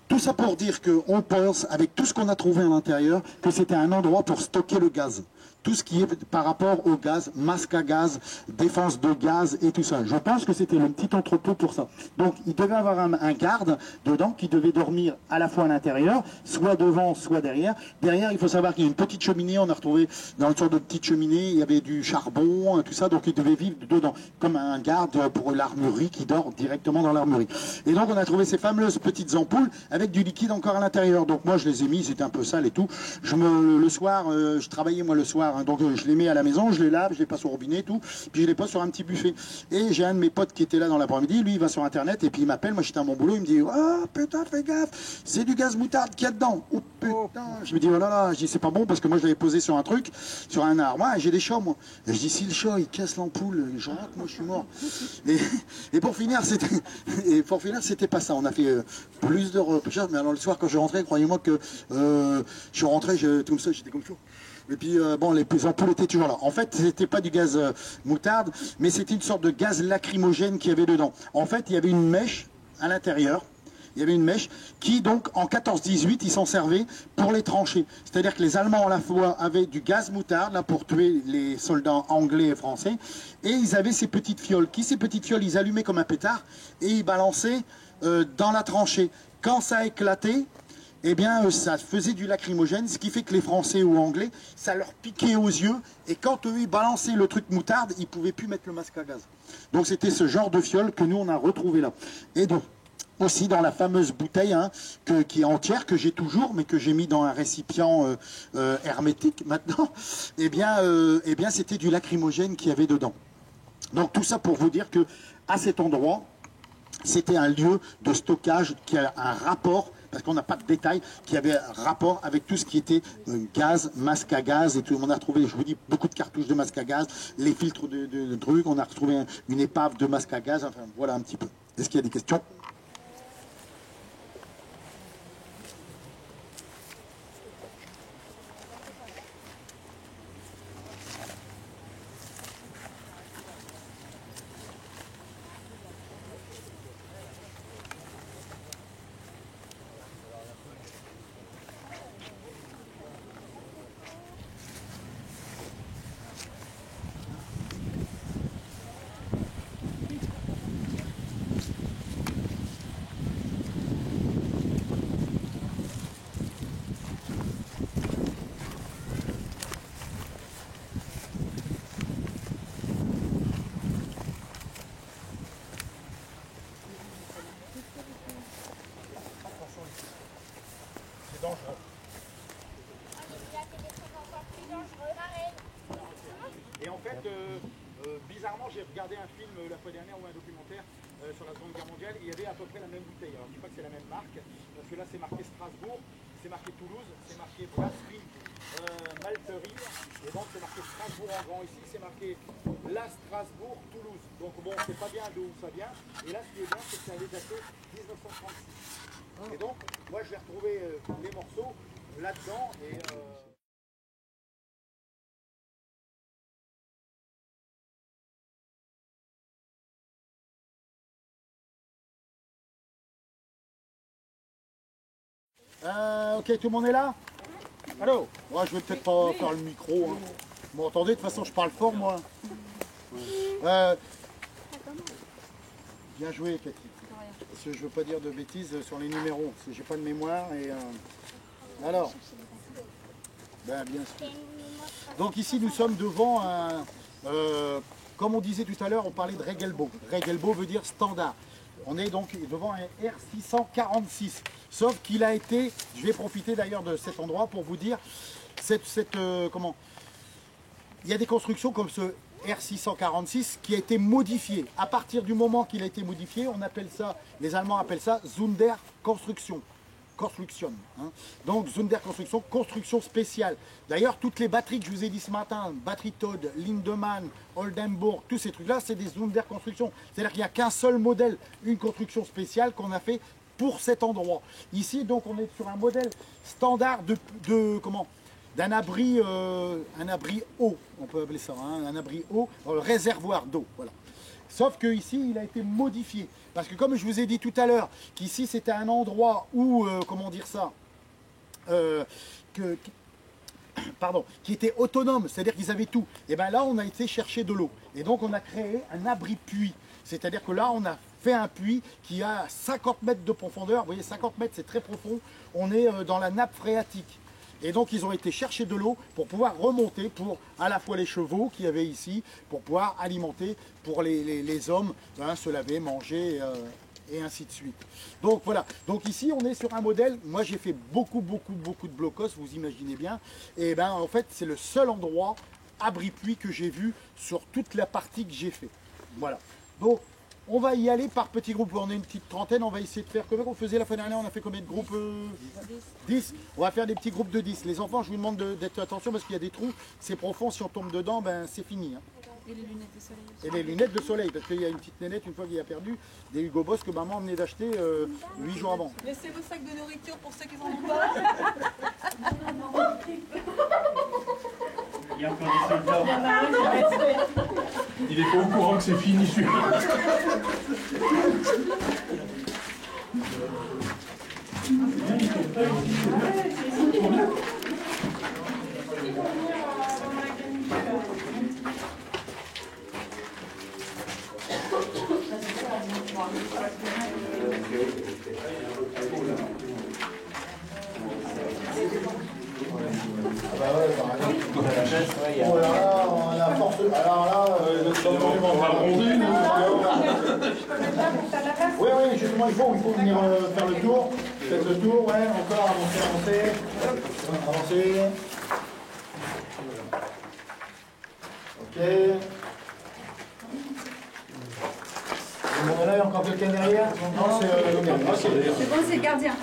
tout ça pour dire qu'on pense, avec tout ce qu'on a trouvé à l'intérieur, que c'était un endroit pour stocker le gaz. Tout ce qui est par rapport au gaz, masque à gaz, défense de gaz et tout ça. Je pense que c'était le petit entrepôt pour ça. Donc il devait avoir un garde dedans qui devait dormir à la fois à l'intérieur, soit devant, soit derrière. Derrière, il faut savoir qu'il y a une petite cheminée, on a retrouvé dans une sorte de petite cheminée, il y avait du charbon, tout ça, donc il devait vivre dedans, comme un garde pour l'armurerie qui dort directement dans l'armurerie. Et donc on a trouvé ces fameuses petites ampoules avec du liquide encore à l'intérieur. Donc moi je les ai mis, c'était un peu sale et tout. Le soir, je travaillais moi le soir, hein, donc je les mets à la maison, je les lave, je les passe au robinet et tout, puis je les pose sur un petit buffet. Et j'ai un de mes potes qui était là dans l'après-midi, lui il va sur internet et puis il m'appelle, moi j'étais à mon boulot, il me dit « Oh putain fais gaffe, c'est du gaz moutarde qu'il y a dedans !» Oh putain. Je me dis « Oh là là !» Je dis « C'est pas bon parce que moi je l'avais posé sur un truc, sur un armoire, et j'ai des chats moi. » Et je dis « Si le chat il casse l'ampoule, je rentre, moi je suis mort. » Et pour finir, c'était pas ça. On a fait plus de recherches, mais alors le soir quand je rentrais, croyez-moi que je suis rentré, tout ça, j'étais comme chaud. Et puis bon, les ampoules étaient toujours là. En fait, c'était pas du gaz moutarde, mais c'était une sorte de gaz lacrymogène qu'il y avait dedans. En fait, il y avait une mèche à l'intérieur. Il y avait une mèche qui, donc, en 14-18, ils s'en servaient pour les tranchées. C'est-à-dire que les Allemands, à la fois, avaient du gaz moutarde, là, pour tuer les soldats anglais et français. Et ils avaient ces petites fioles. Ces petites fioles, ils allumaient comme un pétard et ils balançaient dans la tranchée. Quand ça éclatait, eh bien, ça faisait du lacrymogène, ce qui fait que les Français ou Anglais, ça leur piquait aux yeux, et quand eux, ils balançaient le truc moutarde, ils ne pouvaient plus mettre le masque à gaz. Donc c'était ce genre de fiole que nous, on a retrouvé là. Et donc, aussi dans la fameuse bouteille hein, qui est entière, que j'ai toujours, mais que j'ai mis dans un récipient hermétique maintenant, eh bien c'était du lacrymogène qu'il y avait dedans. Donc tout ça pour vous dire que à cet endroit, c'était un lieu de stockage qui a un rapport, parce qu'on n'a pas de détails, qui avait un rapport avec tout ce qui était gaz, masque à gaz et tout. On a retrouvé, je vous dis, beaucoup de cartouches de masque à gaz, les filtres de trucs, on a retrouvé une épave de masque à gaz, enfin voilà un petit peu. Est-ce qu'il y a des questions ? dangereux. Et en fait, bizarrement, j'ai regardé un film la fois dernière ou un documentaire sur la Seconde Guerre mondiale, et il y avait à peu près la même bouteille. Alors je ne dis pas que c'est la même marque, parce que là c'est marqué Strasbourg, c'est marqué Toulouse, c'est marqué Brasserie Malterie. Et donc c'est marqué Strasbourg en grand ici, c'est marqué la Strasbourg, Toulouse. Donc bon, c'est pas bien d'où ça vient. Et là, ce qui est bien, c'est que ça avait daté 1936. Et donc, moi je vais retrouver les morceaux là-dedans. Et ok, tout le monde est là? Allô? Moi, je vais peut-être pas faire le micro. Hein. Vous m'entendez? De toute façon, je parle fort, moi. Bien joué, Cathy. Parce que je veux pas dire de bêtises sur les numéros, parce que j'ai pas de mémoire. Et, alors? Ben, bien sûr. Donc ici, nous sommes devant un... comme on disait tout à l'heure, on parlait de Regelbo. Regelbo veut dire standard. On est donc devant un R646. Sauf qu'il a été, je vais profiter d'ailleurs de cet endroit pour vous dire, comment, il y a des constructions comme ce R646 qui a été modifié. À partir du moment qu'il a été modifié, on appelle ça, les Allemands appellent ça Sonderkonstruktion. Hein. Donc Sonderkonstruktion, construction spéciale. D'ailleurs, toutes les batteries que je vous ai dit ce matin, batterie Todd, Lindemann, Oldenburg, tous ces trucs-là, c'est des Sonderkonstruktion. C'est-à-dire qu'il n'y a qu'un seul modèle, une construction spéciale qu'on a fait pour cet endroit. Ici, donc, on est sur un modèle standard d'un abri, eau, on peut appeler ça, hein, un abri eau, réservoir d'eau, voilà. Sauf qu'ici, il a été modifié. Parce que comme je vous ai dit tout à l'heure, qu'ici, c'était un endroit où, comment dire ça, qui était autonome, c'est-à-dire qu'ils avaient tout. Et bien là, on a été chercher de l'eau. Et donc, on a créé un abri puits. C'est-à-dire que là, on a fait un puits qui a 50 mètres de profondeur. Vous voyez, 50 mètres, c'est très profond. On est dans la nappe phréatique. Et donc, ils ont été chercher de l'eau pour pouvoir remonter pour à la fois les chevaux qu'il y avait ici, pour pouvoir alimenter pour les hommes, hein, se laver, manger et ainsi de suite. Donc, voilà. Donc, ici, on est sur un modèle. Moi, j'ai fait beaucoup de blocos, vous imaginez bien. Et ben, en fait, c'est le seul endroit abri-puits que j'ai vu sur toute la partie que j'ai fait. Voilà. Donc, on va y aller par petits groupes. On est une petite trentaine, on va essayer de faire combien on faisait la fois dernière, on a fait combien de groupes 10. On va faire des petits groupes de 10. Les enfants, je vous demande d'être attention parce qu'il y a des trous, c'est profond, si on tombe dedans, ben c'est fini. Hein. Et les lunettes de soleil aussi. Et les lunettes de soleil, parce qu'il y a une petite nénette, une fois qu'il a perdu, des Hugo Boss que maman venait d'acheter 8 jours avant. Laissez vos sacs de nourriture pour ceux qui n'en ont pas. Il y a encore des soldats. Il est pas au courant que c'est fini celui-là. Oh là là, on a force. Alors là, on va rebondir. Oui, justement, il faut venir faire le tour. Faites le tour, ouais, encore, avancer. Ok. Bon, là, il y a encore quelqu'un derrière. Non, c'est le gardien. C'est bon, c'est le gardien.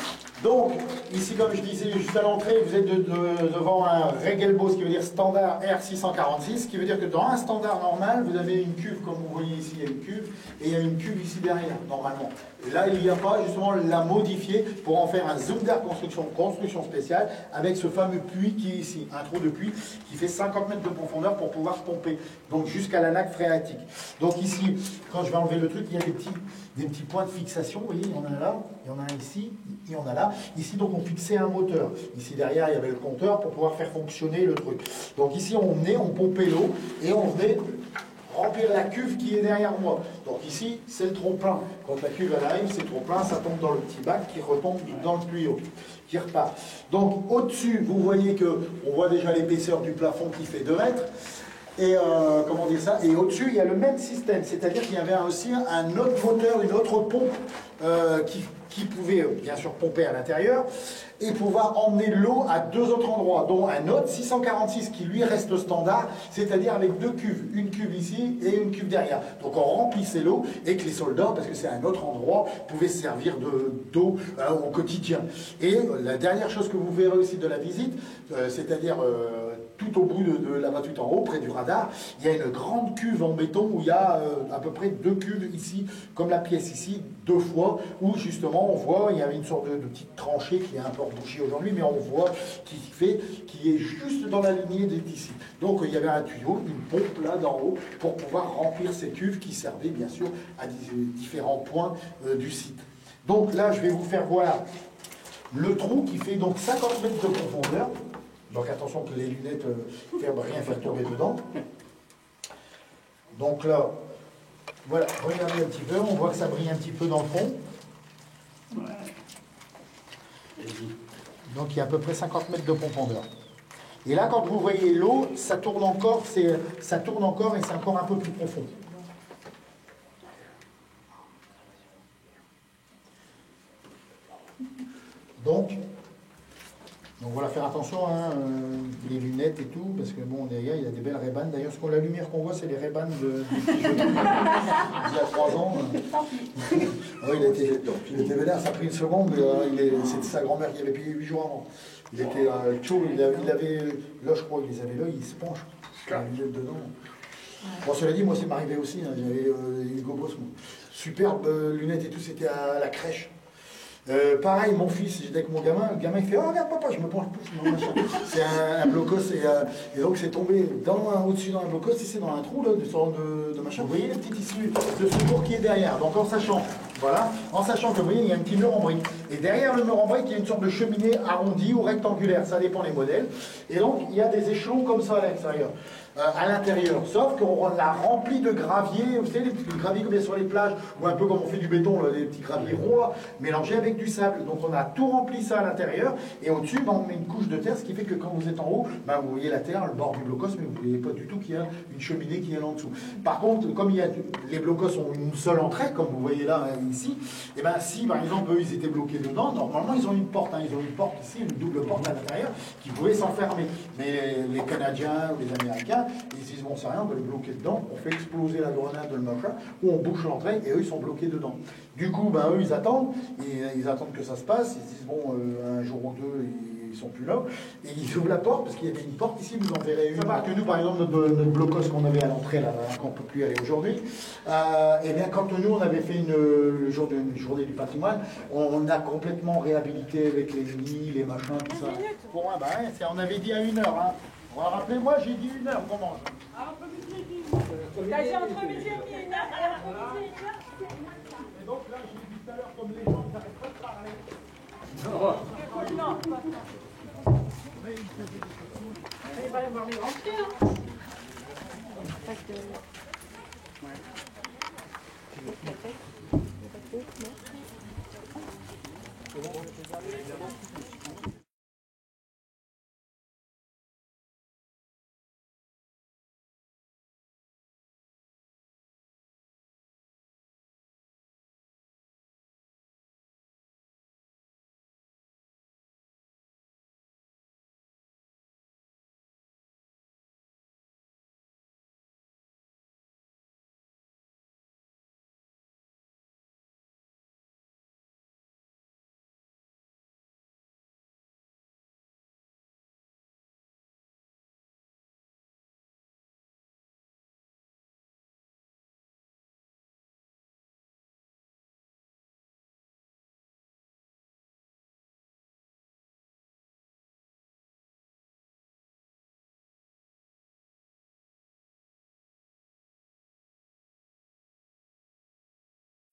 Donc, ici, comme je disais juste à l'entrée, vous êtes devant un Regelbo, ce qui veut dire standard R646, ce qui veut dire que dans un standard normal, vous avez une cuve, comme vous voyez ici, il y a une cuve, et il y a une cuve ici derrière, normalement. Et là, il n'y a pas, justement, la modifier pour en faire un construction spéciale, avec ce fameux puits qui est ici, un trou de puits qui fait 50 mètres de profondeur pour pouvoir pomper, donc jusqu'à la nappe phréatique. Donc ici, quand je vais enlever le truc, il y a des petits points de fixation, vous voyez, il y en a là, il y en a un ici, il y en a là. Ici, donc, on fixait un moteur. Ici, derrière, il y avait le compteur pour pouvoir faire fonctionner le truc. Donc ici, on pompait l'eau et on venait remplir la cuve qui est derrière moi. Donc ici, c'est le trop-plein. Quand la cuve elle arrive, c'est trop-plein, ça tombe dans le petit bac qui retombe dans le tuyau, qui repart. Donc au-dessus, vous voyez qu'on voit déjà l'épaisseur du plafond qui fait 2 mètres. Et comment dire ça? Et au-dessus, il y a le même système, c'est-à-dire qu'il y avait aussi un autre moteur, une autre pompe qui pouvait bien sûr pomper à l'intérieur. et pouvoir emmener l'eau à 2 autres endroits, dont un autre 646 qui lui reste standard, c'est-à-dire avec 2 cuves, une cuve ici et une cuve derrière. Donc on remplissait l'eau et que les soldats, parce que c'est un autre endroit, pouvaient se servir d'eau au quotidien. Et la dernière chose que vous verrez aussi de la visite, c'est-à-dire tout au bout de la voie tout en haut, près du radar, il y a une grande cuve en béton où il y a à peu près 2 cuves ici, comme la pièce ici, 2 fois, où justement on voit, il y avait une sorte de petite tranchée qui est un peu rebouchée aujourd'hui, mais on voit qui est juste dans la lignée d'ici. Donc il y avait un tuyau, une pompe là d'en haut, pour pouvoir remplir ces cuves qui servaient bien sûr à différents points du site. Donc là, je vais vous faire voir le trou qui fait donc 50 mètres de profondeur. Donc attention que les lunettes ne peuvent rien faire tomber dedans. Donc là, voilà, regardez un petit peu, on voit que ça brille un petit peu dans le fond. Donc il y a à peu près 50 mètres de profondeur. Et là, quand vous voyez l'eau, ça tourne encore et c'est encore un peu plus profond. Donc voilà, faire attention, hein, les lunettes et tout, parce que bon, derrière, il y a des belles Ray-Ban. D'ailleurs, la lumière qu'on voit, c'est les Ray-Ban il y a 3 ans. Ouais, il était vénère, ça a pris une seconde, c'était sa grand-mère qui avait payé 8 jours avant. Il était chaud, il avait, là je crois qu'ils avaient l'œil, il se penche, la lunette dedans. Bon, cela dit, moi, c'est m'arrivé aussi, hein, j'avais Hugo Boss, superbe lunettes et tout, c'était à la crèche. Pareil, mon fils, j'étais avec mon gamin, le gamin il fait « Oh regarde papa, je me penche plus ». C'est un blocos et donc c'est tombé au-dessus dans un blocos, et c'est dans un trou là, de machin. Vous voyez les petits tissus de secours qui est derrière. Donc en sachant que vous voyez, il y a un petit mur en brique. Et derrière le mur en brique, il y a une sorte de cheminée arrondie ou rectangulaire, ça dépend des modèles. Et donc il y a des échelons comme ça à l'extérieur. À l'intérieur, sauf qu'on l'a rempli de gravier, vous savez, les petits graviers comme il y a sur les plages, ou un peu comme on fait du béton, là, les petits graviers ronds, là, mélangés avec du sable. Donc on a tout rempli ça à l'intérieur, et au-dessus, on met une couche de terre, ce qui fait que quand vous êtes en haut, vous voyez la terre, le bord du blocos, mais vous ne voyez pas du tout qu'il y a une cheminée qui est là en dessous. Par contre, comme les blocos ont une seule entrée, comme vous voyez là, ici, et bien si par exemple eux ils étaient bloqués dedans, normalement ils ont une porte, hein, ils ont une porte ici, une double porte à l'intérieur, qui pouvait s'enfermer. Mais les Canadiens ou les Américains, ils disent bon c'est rien, on va les bloquer dedans, on fait exploser la grenade, le machin, ou on bouche l'entrée et eux ils sont bloqués dedans. Du coup, eux ils attendent que ça se passe, ils se disent bon un jour ou deux ils sont plus là, et ils ouvrent la porte parce qu'il y avait une porte ici, vous en verrez une. Savoir que nous par exemple notre blocos qu'on avait à l'entrée là, qu'on ne peut plus aller aujourd'hui, et bien quand nous on avait fait une journée du patrimoine, on a complètement réhabilité avec les lits, les machins, tout ça. Pour moi, on avait dit à 1h. Hein. Rappelez-moi, j'ai dit 1h qu'on mange. Entre midi et demi. T'as dit entre midi et demi et 1h. Et donc là, j'ai dit tout à l'heure, comme les gens n'arrêtent pas de parler. Non. Il va y avoir les grands pieds.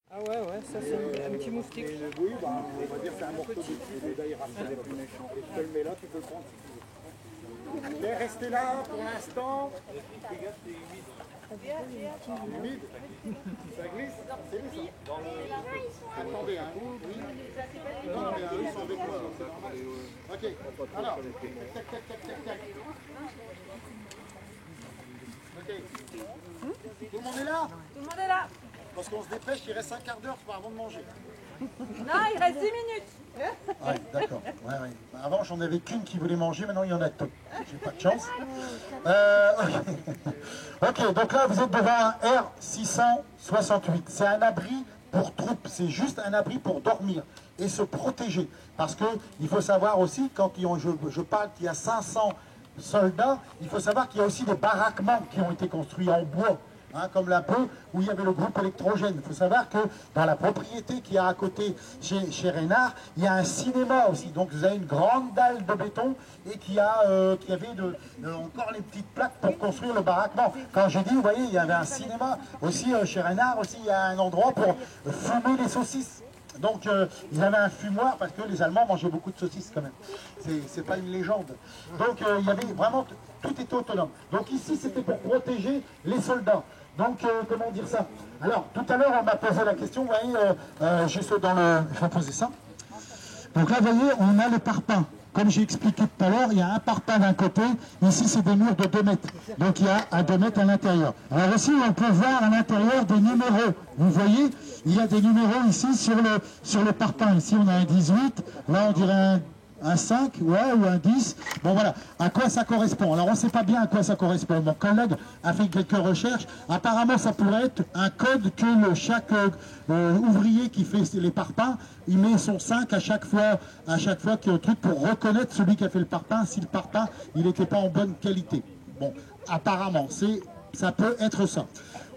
Ah ouais, ça c'est un petit moustique. Oui, on va dire c'est un morceau de dessus, d'ailleurs, c'est plus méchant. Tu peux le mettre là, tu peux le prendre si tu veux. Mais restez là pour l'instant. Humide. Ça glisse. C'est lui ça. Attendez, hein. Non, mais eux ils sont avec moi. Ok, alors. Tac. Ok. Tout le monde est là? Tout le monde est là. Parce qu'on se dépêche, il reste un quart d'heure avant de manger. Non, il reste 10 minutes. Ouais, d'accord. Ouais, ouais. Avant, j'en avais qu'une qui voulait manger, maintenant il y en a deux. J'ai pas de chance. Ok, donc là, vous êtes devant un R668. C'est un abri pour troupes. C'est juste un abri pour dormir et se protéger. Parce que il faut savoir aussi, quand je parle qu'il y a 500 soldats, il faut savoir qu'il y a aussi des baraquements qui ont été construits en bois. Hein, comme là où il y avait le groupe électrogène. Il faut savoir que dans la propriété qu'il y a à côté chez Reynard, il y a un cinéma aussi. Donc vous avez une grande dalle de béton et qui avait encore les petites plaques pour construire le baraquement. Quand j'ai dit, vous voyez, il y avait un cinéma aussi chez Reynard, aussi il y a un endroit pour fumer les saucisses. Donc ils avaient un fumoir parce que les Allemands mangeaient beaucoup de saucisses quand même. C'est pas une légende. Donc il y avait vraiment, tout était autonome. Donc ici c'était pour protéger les soldats. Donc comment dire ça? Alors tout à l'heure on m'a posé la question, vous voyez, juste dans le... Il faut poser ça. Donc là vous voyez, on a le parpaing. Comme j'ai expliqué tout à l'heure, il y a un parpaing d'un côté, ici c'est des murs de 2 mètres. Donc il y a à 2 mètres à l'intérieur. Alors aussi on peut voir à l'intérieur des numéros. Vous voyez, il y a des numéros ici sur le parpaing. Ici on a un 18, là on dirait un 5, ouais, ou un 10. Bon voilà, à quoi ça correspond? Alors on ne sait pas bien à quoi ça correspond. Mon collègue a fait quelques recherches. Apparemment ça pourrait être un code que chaque ouvrier qui fait les parpaings, il met son 5 à chaque fois qu'il y a un truc pour reconnaître celui qui a fait le parpaing, si le parpaing il n'était pas en bonne qualité. Bon, apparemment, ça peut être ça.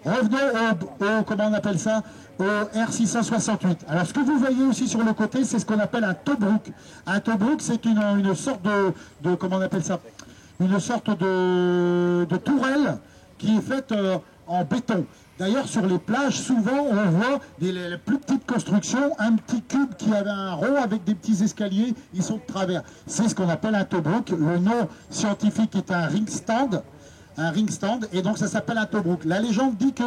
Revenons au comment on appelle ça, au R668. Alors ce que vous voyez aussi sur le côté, c'est ce qu'on appelle un Tobruk. Un Tobruk, c'est une sorte de comment on appelle ça, une sorte de tourelle qui est faite en béton. D'ailleurs, sur les plages, souvent, on voit les plus petites constructions, un petit cube qui avait un rond avec des petits escaliers, ils sont de travers. C'est ce qu'on appelle un Tobruk. Le nom scientifique est un ring stand. Et donc ça s'appelle un Tobruk. La légende dit que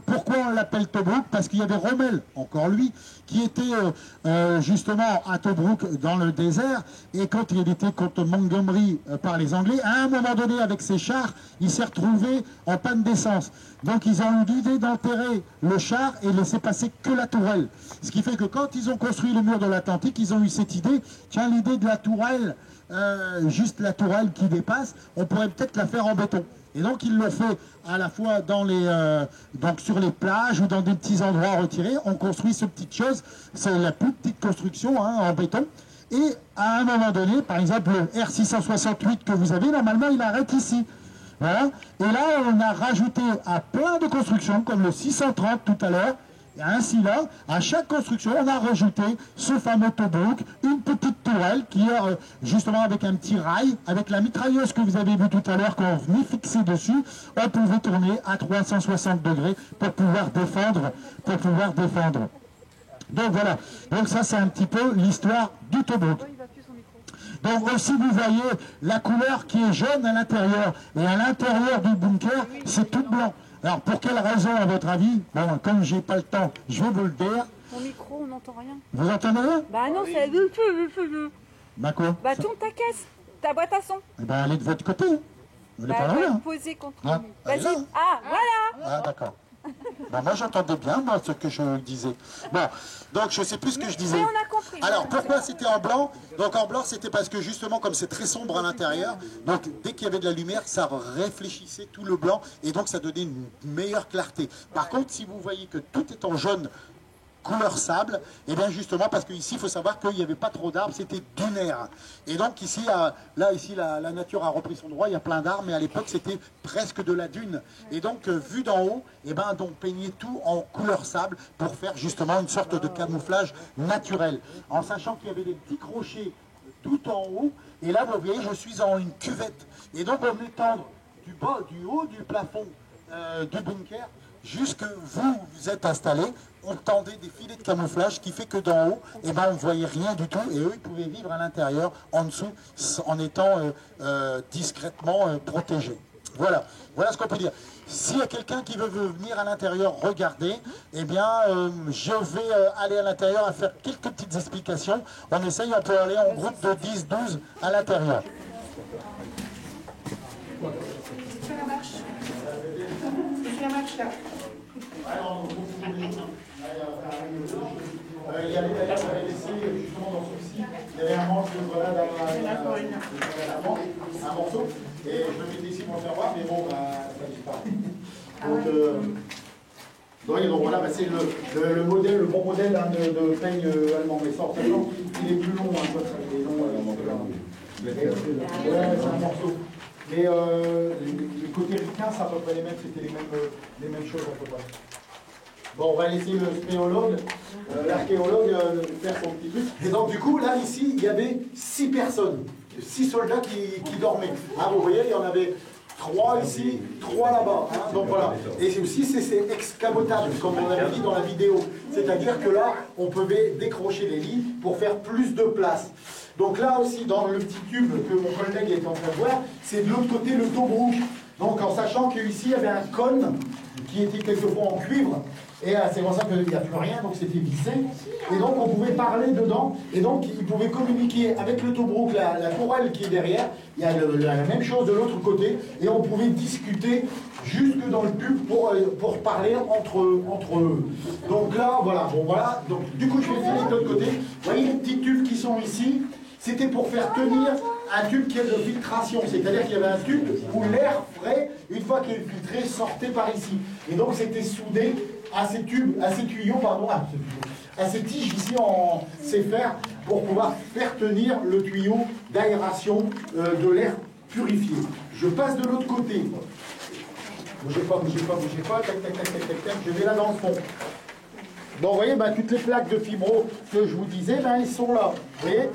pourquoi on l'appelle Tobruk, parce qu'il y avait Rommel, encore lui, qui était justement à Tobruk dans le désert, et quand il était contre Montgomery par les Anglais, à un moment donné avec ses chars, il s'est retrouvé en panne d'essence. Donc ils ont eu l'idée d'enterrer le char et laisser passer que la tourelle. Ce qui fait que quand ils ont construit le mur de l'Atlantique, ils ont eu cette idée, tiens, l'idée de la tourelle, juste la tourelle qui dépasse, on pourrait peut-être la faire en béton. Et donc ils l'ont fait à la fois donc sur les plages ou dans des petits endroits retirés. On construit ce petite chose, c'est la plus petite construction en béton. Et à un moment donné, par exemple le R668 que vous avez, normalement il arrête ici. Voilà. Et là on a rajouté à plein de constructions, comme le 630 tout à l'heure. Et ainsi là, à chaque construction, on a rajouté ce fameux Tobruk, une petite tourelle qui est justement avec un petit rail, avec la mitrailleuse que vous avez vu tout à l'heure, qu'on venait fixer dessus, on pouvait tourner à 360 degrés pour pouvoir défendre. Donc voilà, donc ça c'est un petit peu l'histoire du Tobruk. Donc aussi vous voyez la couleur qui est jaune à l'intérieur, et à l'intérieur du bunker, c'est tout blanc. Alors, pour quelle raison, à votre avis? Bon, comme j'ai pas le temps, je vais vous le dire. Mon micro, on n'entend rien. Vous entendez rien? Bah non, c'est... Bah quoi? Bah tourne ta caisse, ta boîte à son. Eh ben, elle est de votre côté. Vous n'êtes pas là. Posée contre Ah, lui. Vas-y. Ah, voilà. Ah, d'accord. Bon, moi, j'entendais bien ce que je disais. Bon, donc je sais plus ce que je disais. Mais on a compris. Alors, pourquoi c'était en blanc? Donc en blanc, c'était parce que justement, comme c'est très sombre à l'intérieur, donc dès qu'il y avait de la lumière, ça réfléchissait tout le blanc, et donc ça donnait une meilleure clarté. Par contre, si vous voyez que tout est en jaune, couleur sable, et bien justement parce qu'ici il faut savoir qu'il n'y avait pas trop d'arbres, c'était dunaire. Et donc ici, la nature a repris son droit, il y a plein d'arbres, mais à l'époque c'était presque de la dune. Et donc vu d'en haut, et ben on peignait tout en couleur sable pour faire justement une sorte de camouflage naturel. En sachant qu'il y avait des petits crochets tout en haut, et là vous voyez je suis en une cuvette. Et donc on venait tendre du haut du plafond du bunker, jusque vous êtes installés, on tendait des filets de camouflage qui fait que d'en haut, eh ben, on ne voyait rien du tout, et eux ils pouvaient vivre à l'intérieur, en dessous, en étant discrètement protégés. Voilà ce qu'on peut dire. S'il y a quelqu'un qui veut venir à l'intérieur regarder, eh bien je vais aller à l'intérieur à faire quelques petites explications. On essaye, on peut aller en groupe de 10-12 à l'intérieur. Fais la marche. Fais la marche là. il y avait d'ailleurs, j'avais laissé justement dans celui-ci, il y avait un manche de grenade un morceau, et je le mettais ici pour le faire voir, mais bon, ça disparaît. Donc voilà, c'est le modèle, le bon modèle hein, de peigne allemand. Mais ça, en fait, il est plus long, hein, il est long, c'est un morceau. Mais le côté ricain, c'est à peu près les mêmes, c'était les mêmes choses à peu près. Bon, on va laisser le spéologue, l'archéologue faire son petit truc. Et donc du coup, là, ici, il y avait 6 personnes, 6 soldats qui dormaient. Hein, vous voyez, il y en avait 3 ici, 3 là-bas. Hein, donc voilà. Et aussi, c'est excavotable, comme on avait dit dans la vidéo. C'est-à-dire que là, on pouvait décrocher les lits pour faire plus de place. Donc là aussi, dans le petit tube que mon collègue est en train de voir, c'est de l'autre côté le Tobruk. Donc en sachant qu'ici, il y avait un cône qui était quelquefois en cuivre. Et c'est pour ça qu'il n'y a plus rien, donc c'était vissé. Et donc on pouvait parler dedans, et donc ils pouvaient communiquer avec le Tobruk, la tourelle qui est derrière. Il y a la même chose de l'autre côté, et on pouvait discuter jusque dans le tube pour parler entre eux. Donc là, voilà, bon voilà. Donc du coup je vais filer de l'autre côté. Vous voyez les petits tubes qui sont ici, c'était pour faire tenir un tube qui est de filtration, c'est-à-dire qu'il y avait un tube où l'air frais, une fois qu'il est filtré, sortait par ici. Et donc c'était soudé à ces tubes, à ces tuyaux, pardon, à ces tiges ici en fer pour pouvoir faire tenir le tuyau d'aération de l'air purifié. Je passe de l'autre côté. Bougez pas, tac, tac, je vais là dans le fond. Donc vous voyez, toutes les plaques de fibro que je vous disais, ils sont là. Vous voyez?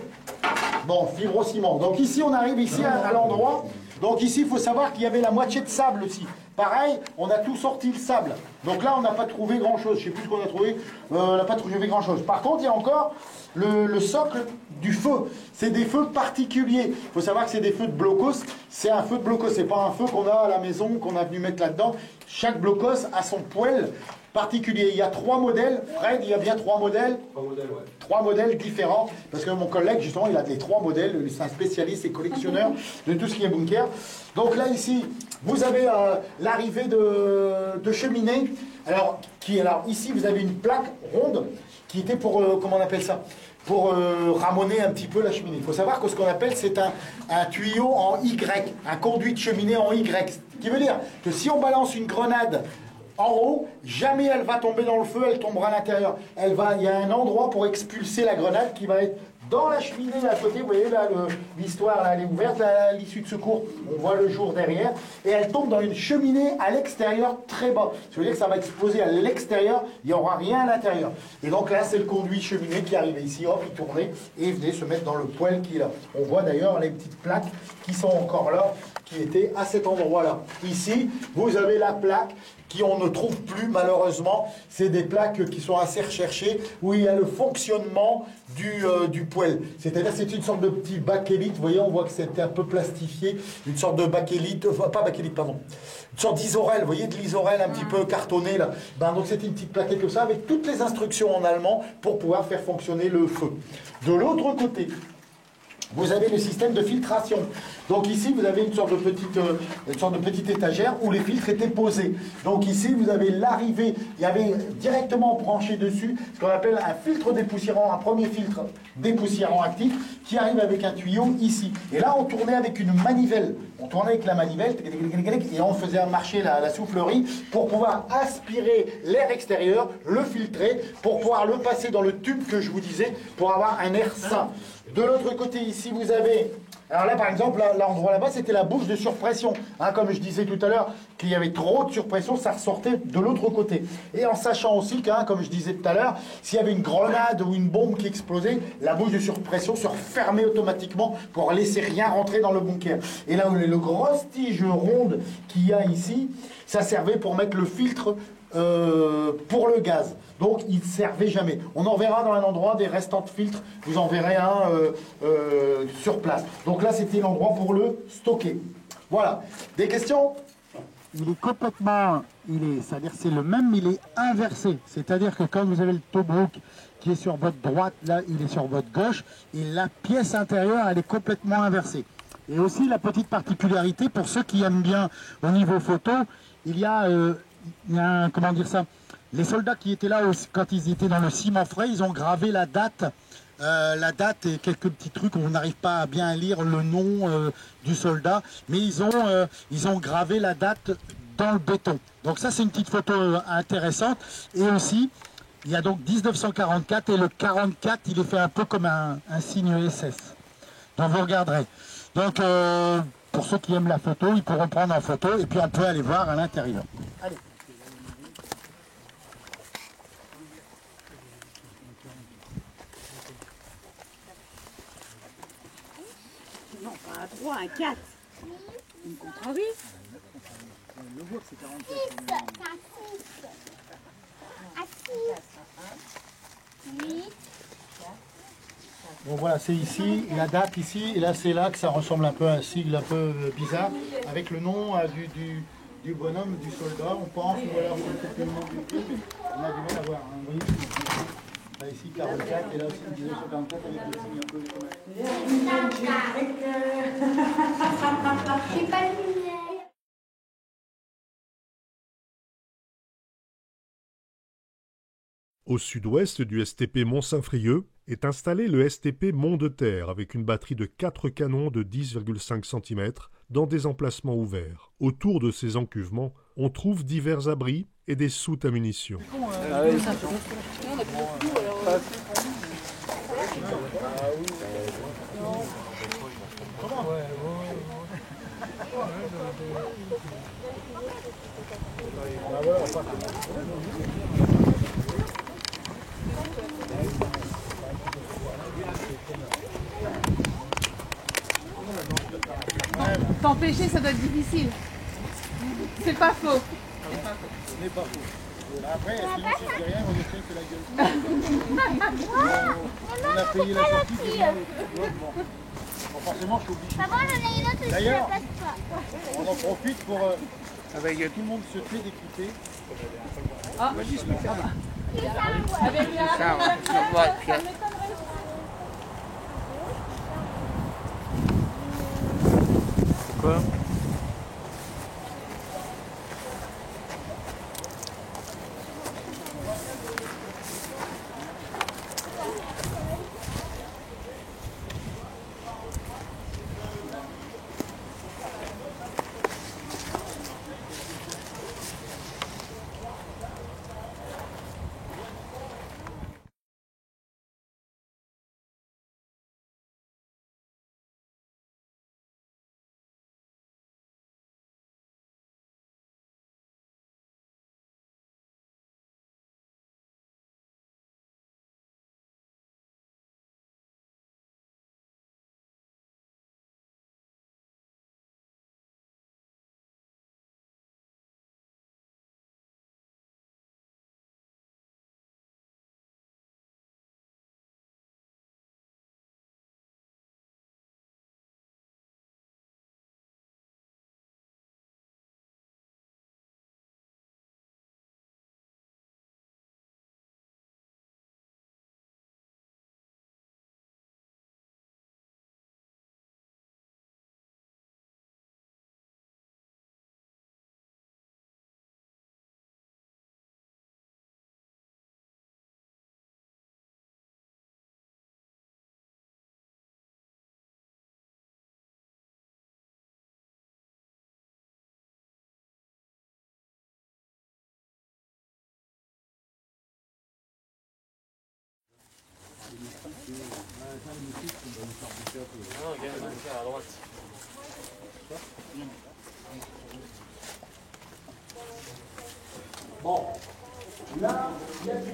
Bon, fibrociment. Donc ici, on arrive ici à l'endroit. Donc ici, il faut savoir qu'il y avait la moitié de sable aussi. Pareil, on a tout sorti le sable. Donc là, on n'a pas trouvé grand-chose. Je ne sais plus ce qu'on a trouvé. On n'a pas trouvé grand-chose. Par contre, il y a encore le socle du feu. C'est des feux particuliers. Il faut savoir que c'est des feux de blocos. C'est un feu de blocos. Ce n'est pas un feu qu'on a à la maison, qu'on a venu mettre là-dedans. Chaque blocos a son poêle particulier. Il y a 3 modèles. Fred, il y a bien 3 modèles. 3 modèles, ouais. 3 modèles différents. Parce que mon collègue, justement, il a les 3 modèles. C'est un spécialiste et collectionneur de tout ce qui est bunker. Donc là, ici, vous avez l'arrivée de cheminée. Alors, ici, vous avez une plaque ronde qui était pour, comment on appelle ça, pour ramoner un petit peu la cheminée. Il faut savoir que ce qu'on appelle, c'est un tuyau en Y, un conduit de cheminée en Y. Ce qui veut dire que si on balance une grenade en haut, jamais elle va tomber dans le feu, elle tombera à l'intérieur. Il y a un endroit pour expulser la grenade qui va être dans la cheminée à côté. Vous voyez là, l'histoire elle est ouverte, à l'issue de secours, on voit le jour derrière, et elle tombe dans une cheminée à l'extérieur très bas. Ça veut dire que ça va exploser à l'extérieur, il n'y aura rien à l'intérieur. Et donc là, c'est le conduit cheminée qui arrivait ici, hop, il tournait et il venait se mettre dans le poêle qui est là. On voit d'ailleurs les petites plaques qui sont encore là, qui étaient à cet endroit-là. Ici, vous avez la plaque qu'on ne trouve plus malheureusement. C'est des plaques qui sont assez recherchées, où il y a le fonctionnement du poêle. C'est-à-dire c'est une sorte de petit bakélite, vous voyez, on voit que c'était un peu plastifié, une sorte de bakélite, pas bakélite, pardon, une sorte d'isorel, vous voyez, de l'isorel un petit peu cartonné là. Donc c'était une petite plaquette comme ça, avec toutes les instructions en allemand pour pouvoir faire fonctionner le feu. De l'autre côté, vous avez le système de filtration. Donc ici, vous avez une sorte de petite étagère où les filtres étaient posés. Donc ici, vous avez l'arrivée, il y avait directement branché dessus ce qu'on appelle un filtre dépoussiérant, un premier filtre dépoussiérant actif qui arrive avec un tuyau ici. Et là, on tournait avec une manivelle. On tournait avec la manivelle et on faisait marcher la soufflerie pour pouvoir aspirer l'air extérieur, le filtrer, pour pouvoir le passer dans le tube que je vous disais, pour avoir un air sain. De l'autre côté, ici, vous avez... Alors là, par exemple, l'endroit là-bas, c'était la bouche de surpression. Hein, comme je disais tout à l'heure, qu'il y avait trop de surpression, ça ressortait de l'autre côté. Et en sachant aussi que, comme je disais tout à l'heure, s'il y avait une grenade ou une bombe qui explosait, la bouche de surpression se refermait automatiquement pour laisser rien rentrer dans le bunker. Et là, le grosse tige ronde qu'il y a ici, ça servait pour mettre le filtre pour le gaz. Donc il ne servait jamais. On en verra dans un endroit des restants de filtres, vous en verrez un sur place. Donc là c'était l'endroit pour le stocker. Voilà. Des questions? Il est complètement, c'est-à-dire c'est le même, il est inversé. C'est-à-dire que quand vous avez le Tobruk qui est sur votre droite, là il est sur votre gauche, et la pièce intérieure elle est complètement inversée. Et aussi la petite particularité pour ceux qui aiment bien au niveau photo, il y a comment dire ça, les soldats qui étaient là quand ils étaient dans le ciment frais, ils ont gravé la date et quelques petits trucs, on n'arrive pas à bien lire le nom du soldat, mais ils ont gravé la date dans le béton. Donc ça c'est une petite photo intéressante. Et aussi, il y a donc 1944 et le 44, il est fait un peu comme un signe SS. Donc vous regarderez. Donc pour ceux qui aiment la photo, ils pourront prendre en photo et puis on peut aller voir à l'intérieur. Allez. Non, pas un 3, un 4. Une contre-vie. Le vôtre c'est 44. 6, c'est un 6. 8. Bon voilà, c'est ici, la date ici, et là c'est là que ça ressemble un peu à un sigle un peu bizarre, avec le nom du bonhomme, du soldat, on pense, ou alors c'est peut-être le nom du truc, mais on a du mal à voir. Hein, vous voyez, là ici 44, et là aussi 1944 avec le signe un peu comme J'ai pas de lumière. Au sud-ouest du STP Mont-Saint-Frieux est installé le STP Mont de Terre avec une batterie de 4 canons de 10,5 cm dans des emplacements ouverts. Autour de ces encuvements, on trouve divers abris et des soutes à munitions. T'empêcher, ça doit être difficile. C'est pas faux. Ce n'est pas faux. Après, est-ce qu'il ne suffit rien, on essaie que la gueule. On a payé la sortie, c'est bien. Bon, forcément, je suis obligé. Maman, j'en ai une autre aussi, D'ailleurs, elle passe pas. on en profite pour... avec tout le monde se fait d'équiper. Ah, vas-y, je peux faire. avec la... Quoi ? Bon, là, il y a du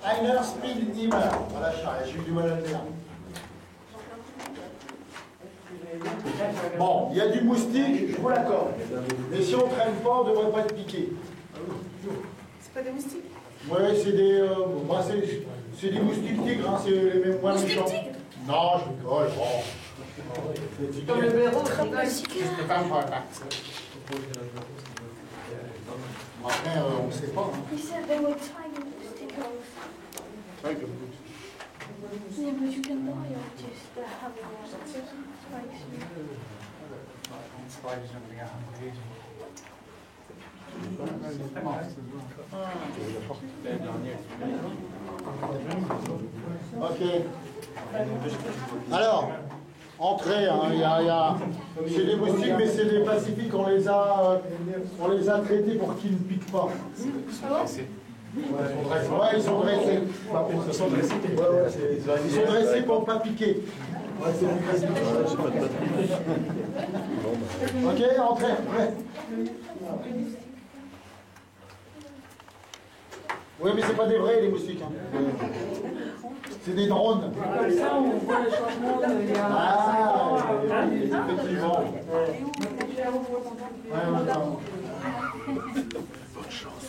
Einer spielt immer. Voilà, j'ai eu du mal à le dire. Bon, il y a du moustique, je vous l'accorde. Mais si on ne traîne pas, on ne devrait pas être piqué. C'est pas des moustiques? Oui, c'est des, c'est des moustiques tigres, hein, c'est les mêmes moins méchants. Moustiques tigres? Non, je rigole, bon. Comme le blaireau, je rigole. Après, on ne sait pas. Hein. He said they were tiny mosquitoes. Yeah, but you can buy or just have spikes. Ok. Alors, entrée, hein, c'est des moustiques, mais c'est des pacifiques, on les a traités pour qu'ils ne piquent pas. Ouais, ils sont dressés. Ils sont dressés pour ne pas piquer. Ouais, c'est plus facile. Ok, entrez, ouais. Oui, mais c'est pas des vrais, les moustiques. Hein. C'est des drones. Comme ça, on voit le changement il y a 5 ans. Effectivement. Ouais, d'accord. Bonne chance.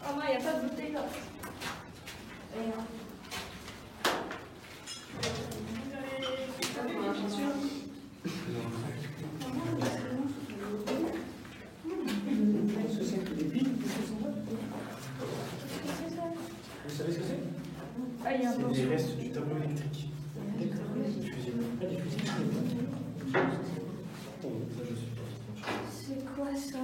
Oh non, il n'y a pas de bouteille là. Vous savez ce que c'est? Ah, il y a un peu. C'est les restes du tableau électrique. C'est quoi ça?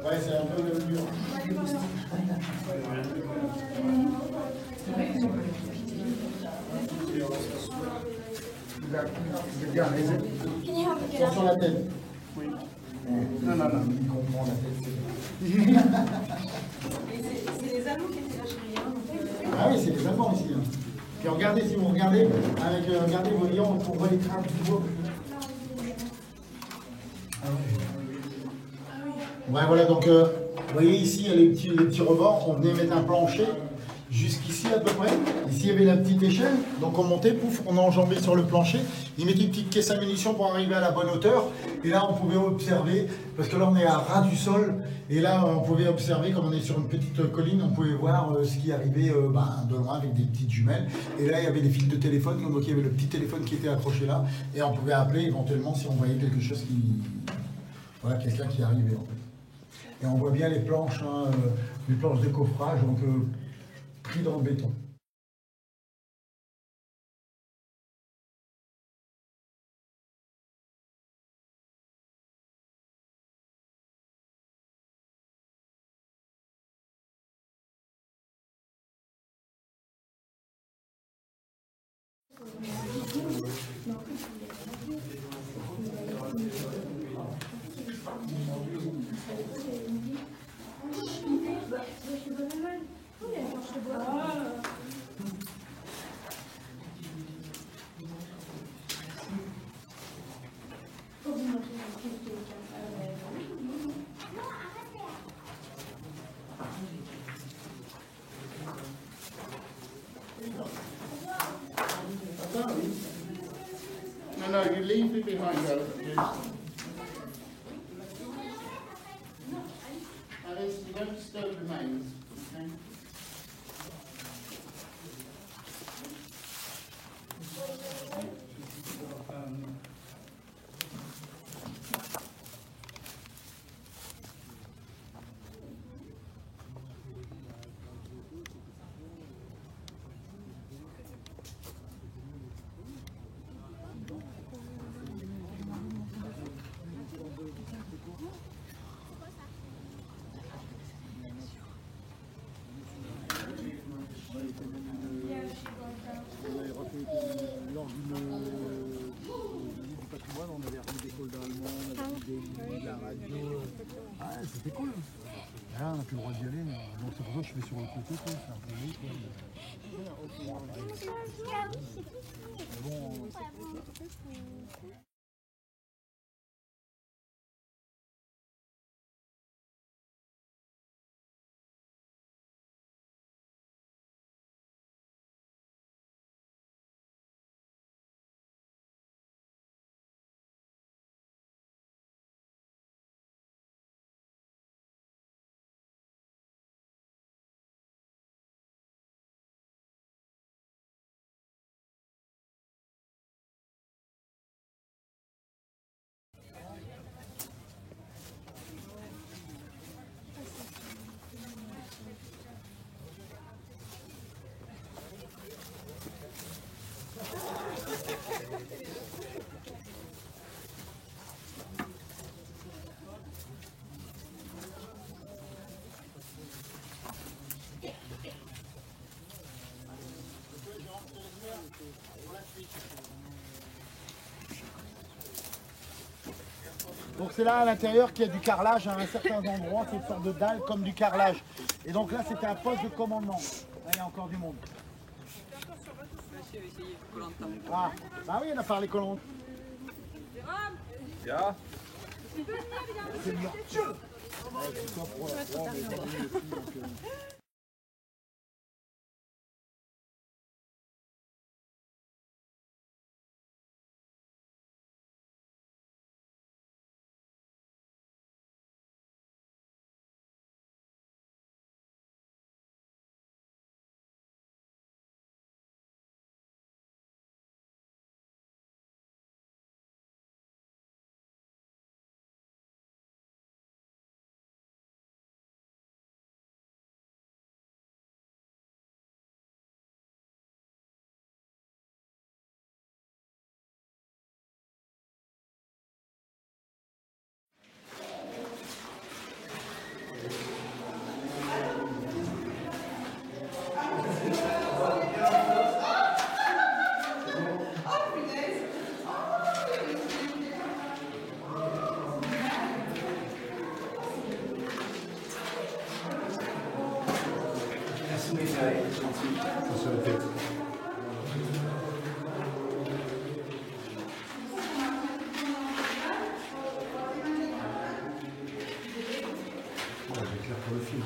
Ouais, c'est un peu le mur. Attention la tête. Oui. Non, il comprend la tête. C'est les Allemands qui étaient là chez rien. Ah oui, c'est les Allemands ici. Hein. Puis regardez, si vous regardez, regardez vos lions, on voit les crabes du bois. Ouais, voilà, donc vous voyez ici, il y a les petits rebords, on venait mettre un plancher jusqu'ici à peu près. Ici, ici il y avait la petite échelle, donc on montait, pouf, on enjambait sur le plancher, il mettait une petite caisse à munitions pour arriver à la bonne hauteur, et là on pouvait observer, parce que là on est à ras du sol, et là on pouvait observer, comme on est sur une petite colline, on pouvait voir ce qui arrivait de loin avec des petites jumelles, et là il y avait des fils de téléphone, donc il y avait le petit téléphone qui était accroché là, et on pouvait appeler éventuellement si on voyait quelque chose qui... Voilà, quelqu'un qui arrivait en fait. Et on voit bien les planches, les planches de coffrage, donc pris dans le béton. No, you leave me behind, Alice, you don't disturb remains, okay? Lors du patrimoine, on avait remis des soldats allemands, on avait des la radio. Ah, c'était cool. Et là, on n'a plus le droit d'y aller. Donc c'est pour ça que je vais sur le côté, quoi. C'est un peu long, quoi. Mais bon, donc c'est là à l'intérieur qu'il y a du carrelage à un certain endroit, c'est une sorte de dalle comme du carrelage. Et donc là c'était un poste de commandement. Là il y a encore du monde. Ah, bah oui, on a parlé Colombe. Ja. C'est bien. Pour le film.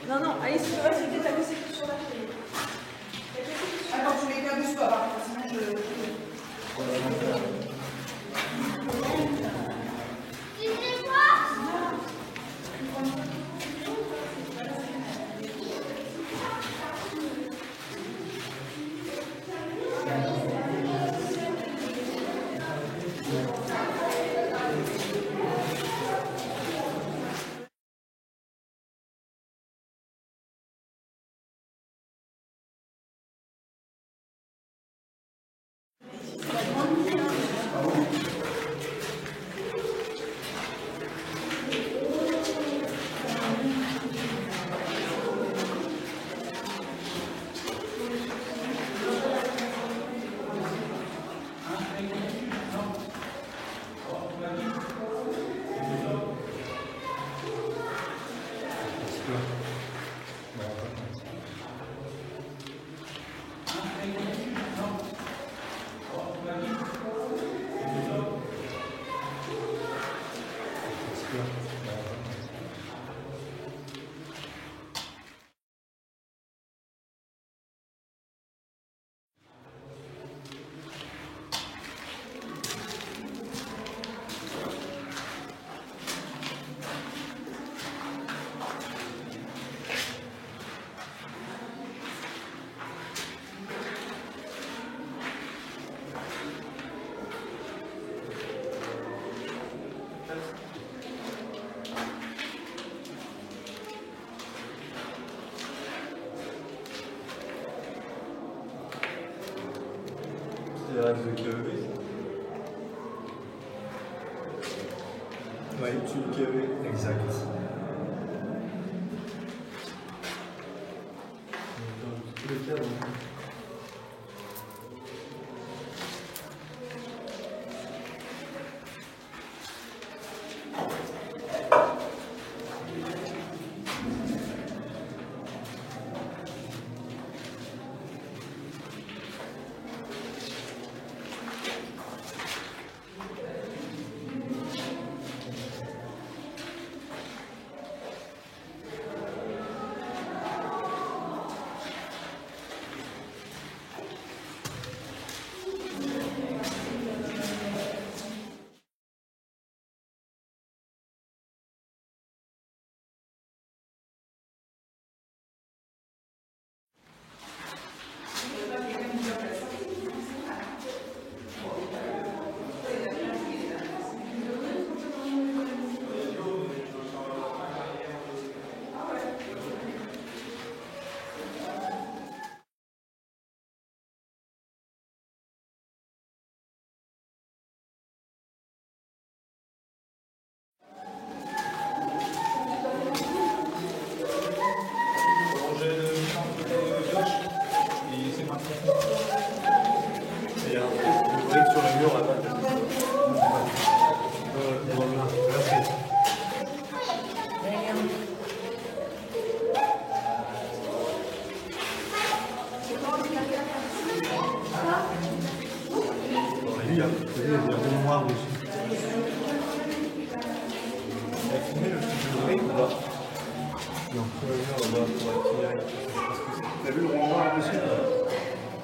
Non, non, allez, si tu vas, c'est que t'as laissé tout sur la télé. Attends, tu m'éclabousses pas, par contre, sinon je... C'est l'axe de Kewe. Oui, tu le Kewe. Exact. Dans tous les cas, mur là-bas. Merci. Il y a des noirs dessus. Il a fumé le truc de gris ou pas? Non, là-bas pour attirer. T'as vu le rond noir dessus?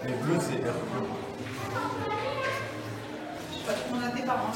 Les bleus, c'est air bleu. On a des parents.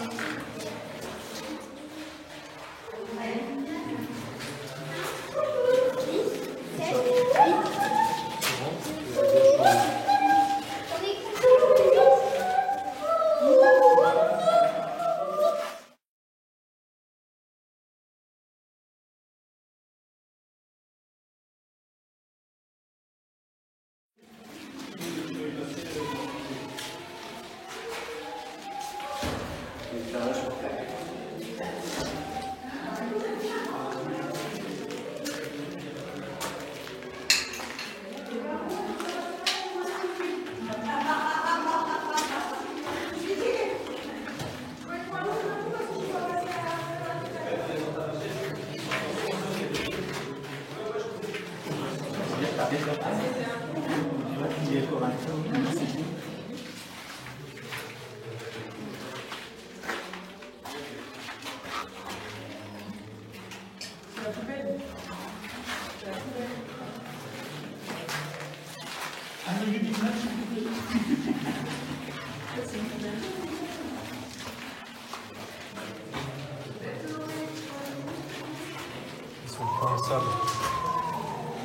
Ils sont pas en sable.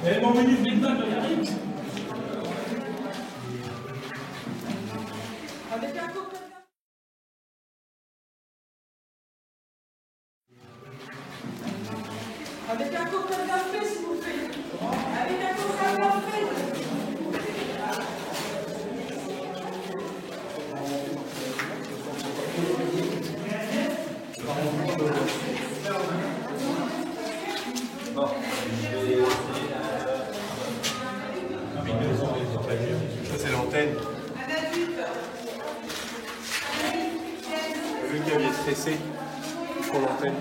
Eh, mon minute, vite, il arrive. Avec un coca. Avec un coca café, s'il vous plaît. Avec un coca café. Bon, je vais essayer. Ça, c'est l'antenne. Le clavier est stressé pour l'antenne.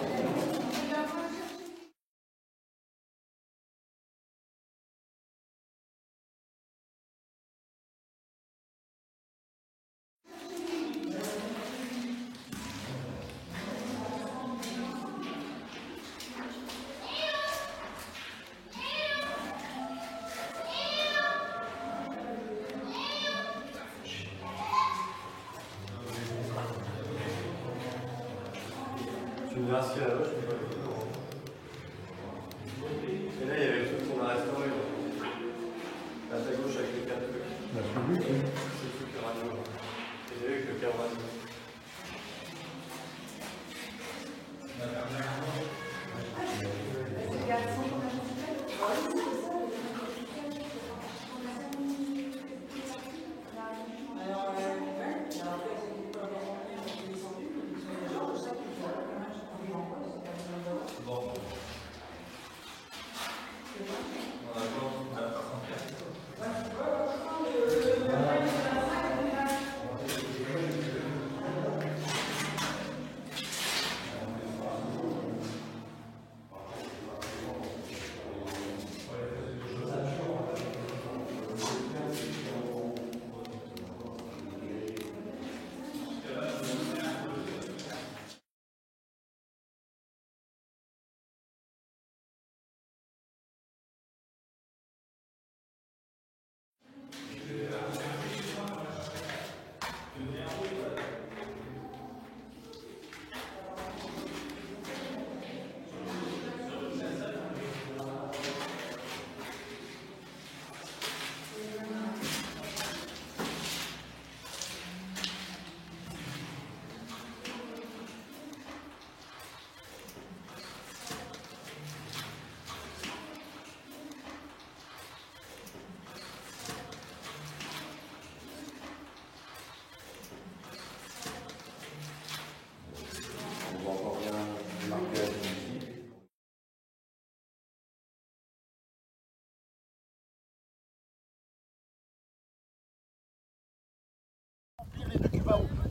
Tu me verras ce qu'il y a là-bas, je ne sais pas. Et là, il y avait le truc qu'on a restauré. À ta gauche, avec les 4 trucs. C'est le truc de radio. Et j'ai vu que le cadre radio.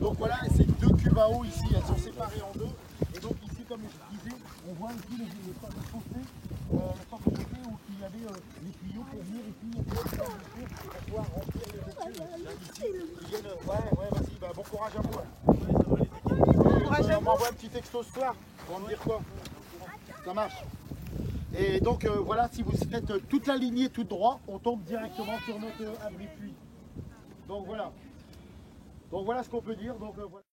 Donc voilà, c'est 2 cubes à eau ici, elles sont séparées en 2. Et donc ici, comme je disais, on voit ici les sortes de fossés, où il y avait les tuyaux pour venir ici pour pouvoir remplir les voitures. Ouais, vas-y, bah, bon courage à vous. On m'envoie un petit texto ce soir pour me dire quoi. Ça marche. Et donc voilà, si vous faites toute la lignée tout droit, on tombe directement sur notre abri pluie. Donc voilà. Donc voilà ce qu'on peut dire. Donc, voilà.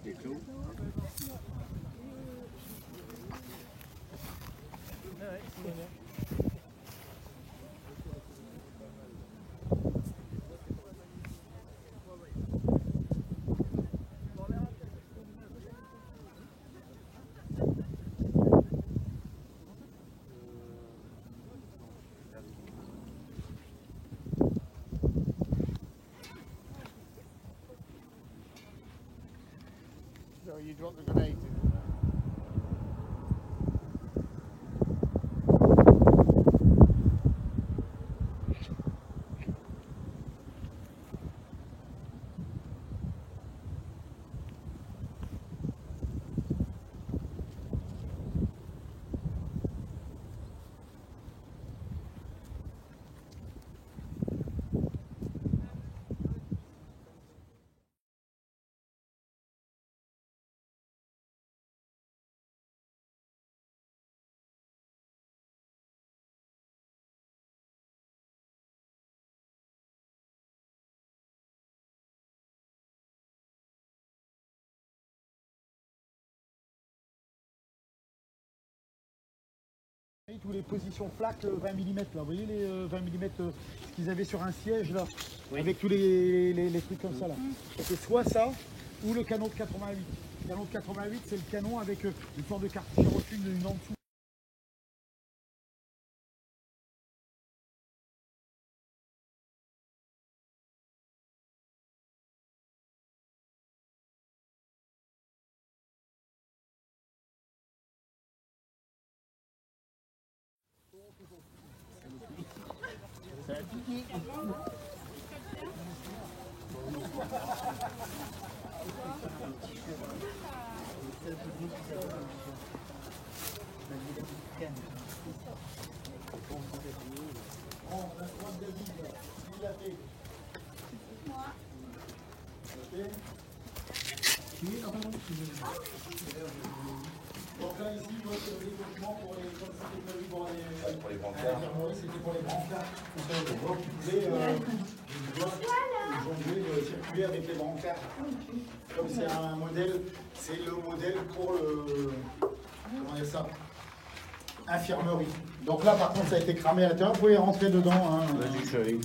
Les clous. So you drop the grenade. Tous les positions plaques 20 mm là, vous voyez les 20 mm qu'ils avaient sur un siège là, oui. Avec tous les trucs comme ça là. C'est soit ça ou le canon de 88. Le canon de 88 c'est le canon avec une sorte de cartouche reçue une en dessous. Donc là ici, moi c'est le développement pour les, comme c'était prévu pour les brancards. C'était pour les brancards. Donc vous pouvez circuler avec les brancards. Comme c'est un modèle, c'est le modèle pour le, comment dire ça, infirmerie. Donc là, par contre, ça a été cramé à l'intérieur. Vous pouvez rentrer dedans. Hein. Vas-y, chérie.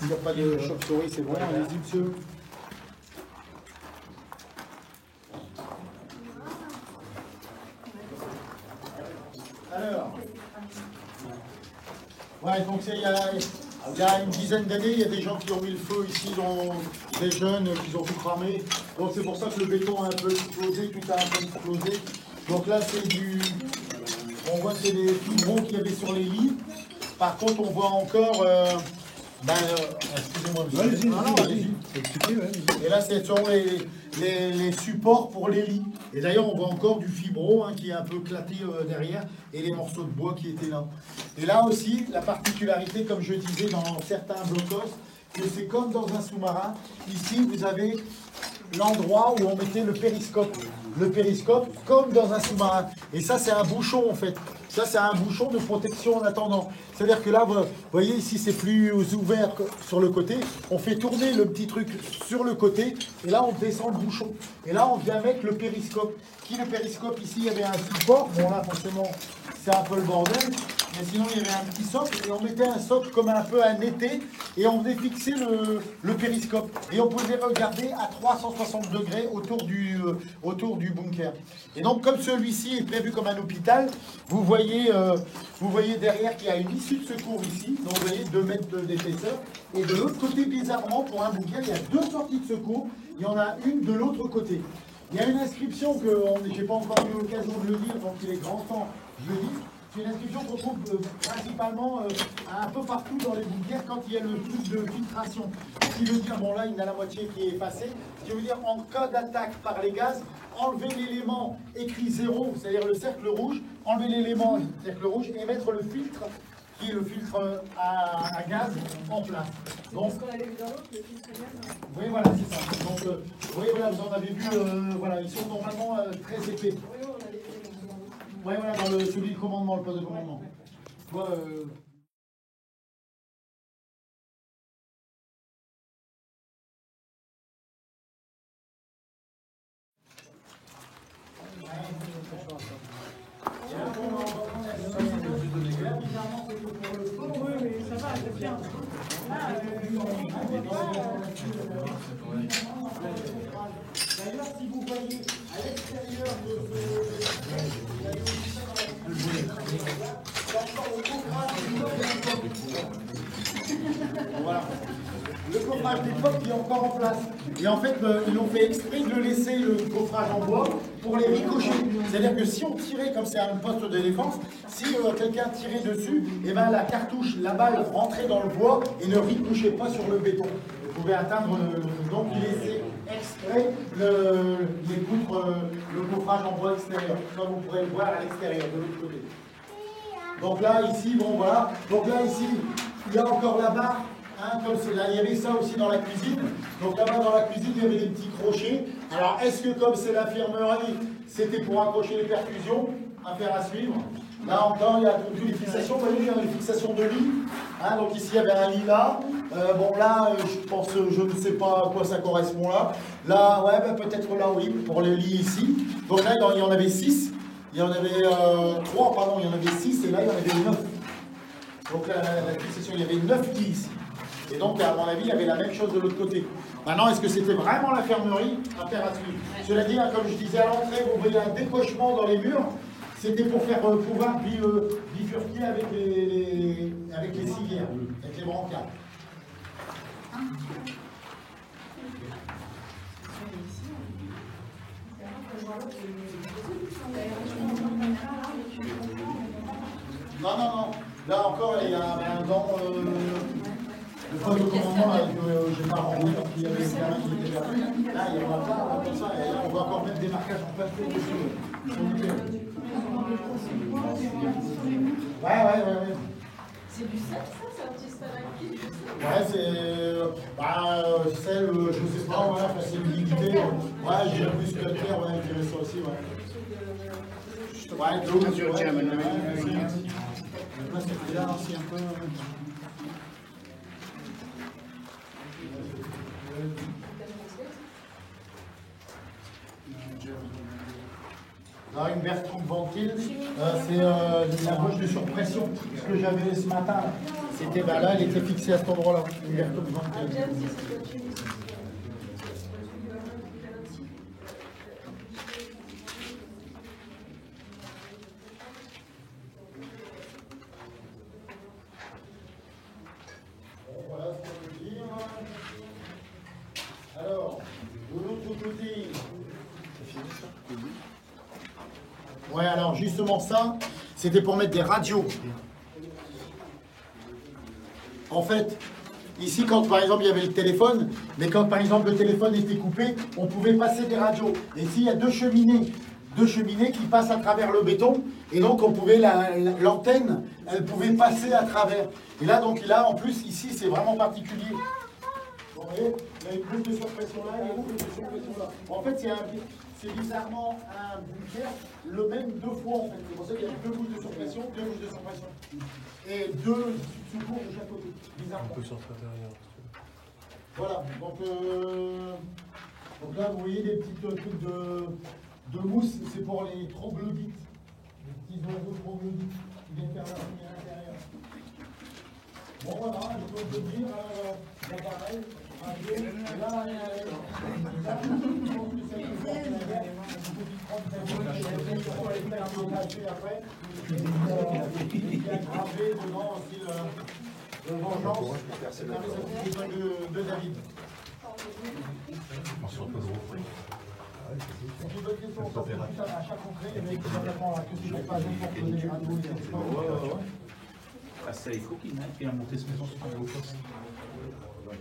Il n'y a pas de chauve-souris, c'est bon. Allez-y, monsieur. Alors, ouais, donc il y a une dizaine d'années, il y a des gens qui ont mis le feu ici, des jeunes qui ont tout cramé. Donc c'est pour ça que le béton a un peu explosé, tout a un peu explosé. Donc là, c'est on voit que c'est des fibrons qu'il y avait sur les lits. Par contre, on voit encore... excusez-moi, allez-y. Et là, ce sont les supports pour les lits. Et d'ailleurs, on voit encore du fibro qui est un peu éclaté derrière et les morceaux de bois qui étaient là. Et là aussi, la particularité, comme je disais dans certains blocos, que c'est comme dans un sous-marin. Ici, vous avez l'endroit où on mettait le périscope. Le périscope, comme dans un sous-marin. Et ça, c'est un bouchon, en fait. Ça, c'est un bouchon de protection en attendant. C'est-à-dire que là, vous voyez, ici, c'est plus ouvert sur le côté. On fait tourner le petit truc sur le côté. Et là, on descend le bouchon. Et là, on vient mettre le périscope. Le périscope, ici, il y avait un support. Bon, là, forcément, c'est un peu le bordel. Mais sinon, il y avait un petit socle. Et on mettait un socle comme un peu un été. Et on venait fixer le périscope. Et on pouvait regarder à 360 degrés autour du bunker. Et donc, comme celui-ci est prévu comme un hôpital, vous voyez derrière qu'il y a une issue de secours ici. Donc, vous voyez 2 mètres d'épaisseur. Et de l'autre côté, bizarrement, pour un bunker, il y a 2 sorties de secours. Il y en a une de l'autre côté. Il y a une inscription que je n'ai pas encore eu l'occasion de le lire, donc il est grand temps, je le dis. C'est une inscription qu'on trouve principalement un peu partout dans les bunkers quand il y a le truc de filtration. Ce qui veut dire, bon là, il y en a la moitié qui est effacée. Ce qui veut dire, en cas d'attaque par les gaz, enlever l'élément écrit 0, c'est-à-dire le cercle rouge, enlever l'élément cercle rouge et mettre le filtre, qui est le filtre à gaz, en place. Donc, oui, voilà, c'est ça. Donc, oui, voilà, vous en avez vu, voilà, ils sont normalement très épais. Oui, voilà, dans celui de commandement, le poste de commandement. Oui, mais ça va, c'est bien. D'ailleurs, si vous voyez à l'extérieur de voilà. Le coffrage d'époque qui est encore en place. Et en fait, ils ont fait exprès de laisser le coffrage en bois pour les ricocher. C'est-à-dire que si on tirait, comme c'est un poste de défense, si quelqu'un tirait dessus, et ben la cartouche, la balle rentrait dans le bois et ne ricochait pas sur le béton. Vous pouvez atteindre donc il laissait exprès les poutres, le coffrage en bois extérieur. Comme vous pourrez le voir à l'extérieur, de l'autre côté. Donc là, ici, bon voilà. Donc là, ici, il y a encore la barre. Comme là, il y avait ça aussi dans la cuisine. Donc là-bas dans la cuisine, il y avait des petits crochets. Alors est-ce que comme c'est l'infirmerie, c'était pour accrocher les perfusions? Affaire à suivre. Là encore, il y a toutes les fixations. Vous voyez, il y a les fixations de lit. Donc ici, il y avait un lit là. Bon là, je ne sais pas à quoi ça correspond là. Là, ouais, peut-être là, oui, pour les lits ici. Donc là, il y en avait 6. Il y en avait 3, pardon, il y en avait 6 et là, il y en avait 9. Donc là, la fixation, il y avait 9 lits ici. Et donc, à mon avis, il y avait la même chose de l'autre côté. Maintenant, est-ce que c'était vraiment l'infirmerie? Affaire à suivre. Cela dit, comme je disais à l'entrée, vous voyez un décochement dans les murs. C'était pour faire pouvoir bifurquer avec les civières, avec les brancards. Non, non, non. Là encore, il y a un dans le poste de commandement que je n'ai pas rencontré parce qu'il y avait des gamins qui étaient là. Là, il y en a pas comme ça. Et là, on va encore mettre des marquages en papier dessus. Ouais. C'est du sel, ça? C'est un petit stalactite? Ouais, c'est sel, je sais pas, ouais, c'est l'humidité. Ouais, j'ai plus que le terre, ouais, je dirais ça aussi, ouais. Ouais, de l'eau, là, c'est là aussi un peu. Là, une Bertram Ventil, c'est la broche de surpression. Ce que j'avais ce matin, c'était là, elle était fixée à cet endroit-là. Une Bertram Ventil. Voilà ce qu'on veut dire. Alors, de l'autre côté. Ouais, alors justement ça, c'était pour mettre des radios. En fait, ici, quand par exemple il y avait le téléphone, mais quand par exemple le téléphone était coupé, on pouvait passer des radios. Et ici, il y a deux cheminées qui passent à travers le béton, et donc on pouvait l'antenne, elle pouvait passer à travers. Et là, donc là, en plus, ici, c'est vraiment particulier. Vous voyez, il y a une boucle de surpression là, il y a une boucle de surpression là. En fait, c'est bizarrement un bunker, le même deux fois en fait. C'est pour ça qu'il y a deux bouches de surpression, deux bouches de surpression. Et deux secours de chaque côté. Bizarrement. On peut sortir derrière. Voilà, donc là vous voyez des petites trucs de mousse, c'est pour les troglodytes. Les petits oiseaux troglodytes qui viennent faire leur vie à l'intérieur. Bon voilà, je peux vous dire, l'appareil. Et là, il y a gravé dedans aussi le vengeance de David. C'est une bonne question, on s'en fait tout à chaque entrée, les mecs qui sont complètement que c'est pas juste pour poser les radios. Ah, ça, il faut qu'il a monté ce maison sur un gros poste. Il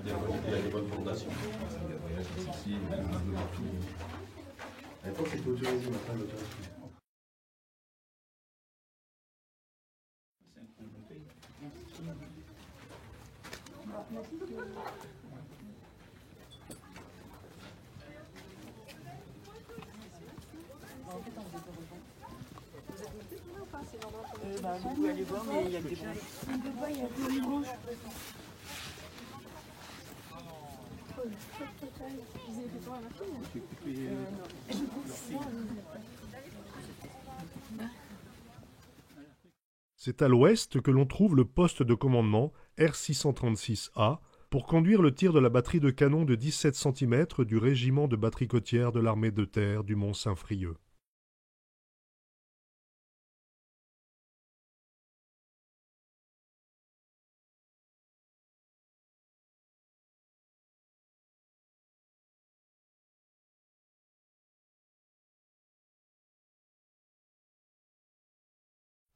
y a des bonnes fondations. Il y a des voyages ici, il y a des meubles partout. À l'époque, c'était autorisé, maintenant, l'autorisation. Vous pouvez aller voir, mais il y a des branches. On peut pas, il y a des branches. Vous avez fait quoi à ma fille? C'est à l'ouest que l'on trouve le poste de commandement R636A pour conduire le tir de la batterie de canon de 17 cm du régiment de batterie côtière de l'armée de terre du Mont-Saint-Frieux.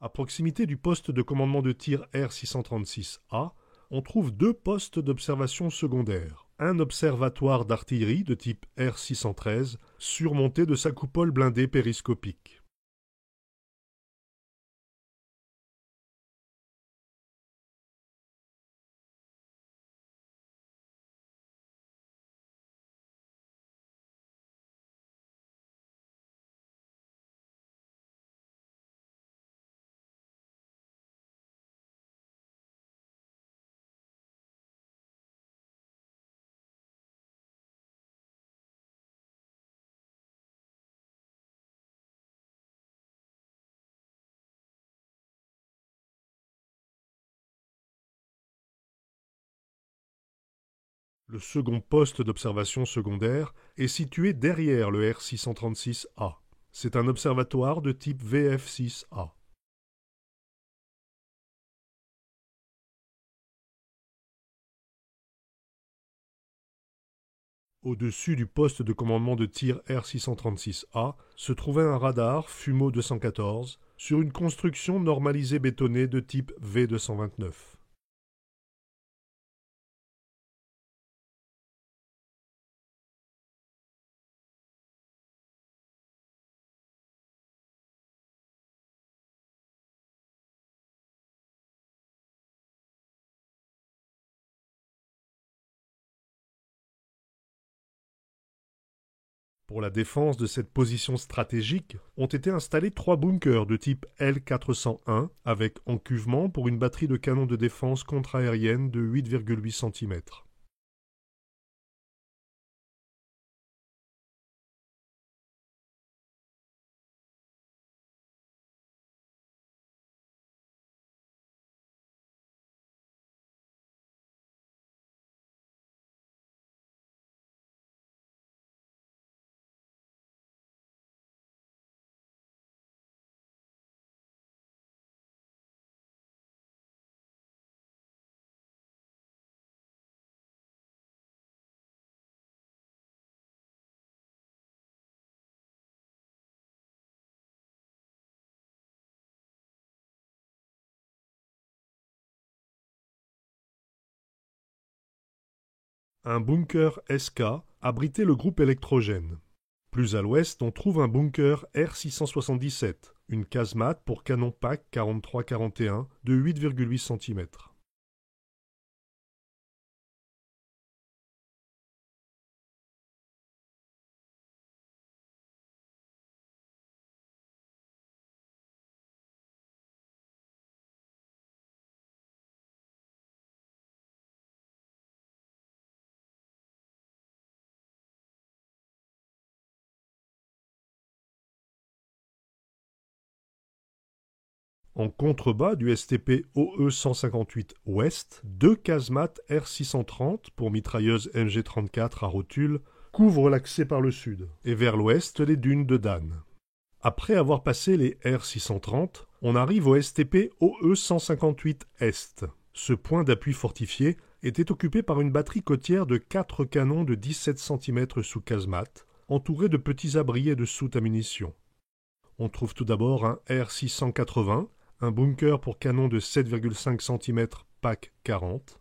À proximité du poste de commandement de tir R636A, on trouve deux postes d'observation secondaires. Un observatoire d'artillerie de type R613, surmonté de sa coupole blindée périscopique. Le second poste d'observation secondaire est situé derrière le R636A. C'est un observatoire de type VF6A. Au-dessus du poste de commandement de tir R636A se trouvait un radar Fumo 214 sur une construction normalisée bétonnée de type V229. Pour la défense de cette position stratégique, ont été installés 3 bunkers de type L401 avec encuvement pour une batterie de canon de défense contre-aérienne de 8,8 cm. un bunker SK abritait le groupe électrogène. Plus à l'ouest, on trouve un bunker R677, une casemate pour canon PAC 43-41 de 8,8 cm. En contrebas du STP OE 158 Ouest, 2 casemates R630 pour mitrailleuse MG34 à rotule couvrent l'accès par le sud, et vers l'ouest les dunes de Dan. Après avoir passé les R630, on arrive au STP OE 158 Est. Ce point d'appui fortifié était occupé par une batterie côtière de 4 canons de 17 cm sous casemate, entourés de petits abriers de soute à munitions. On trouve tout d'abord un R680, un bunker pour canon de 7,5 cm PAC 40.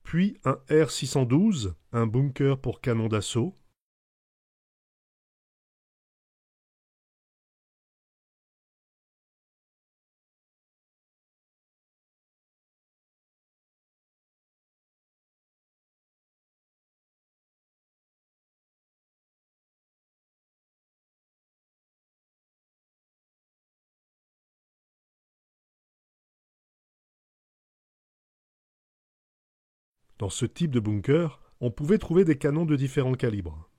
Puis un R612, un bunker pour canon d'assaut. Dans ce type de bunker, on pouvait trouver des canons de différents calibres.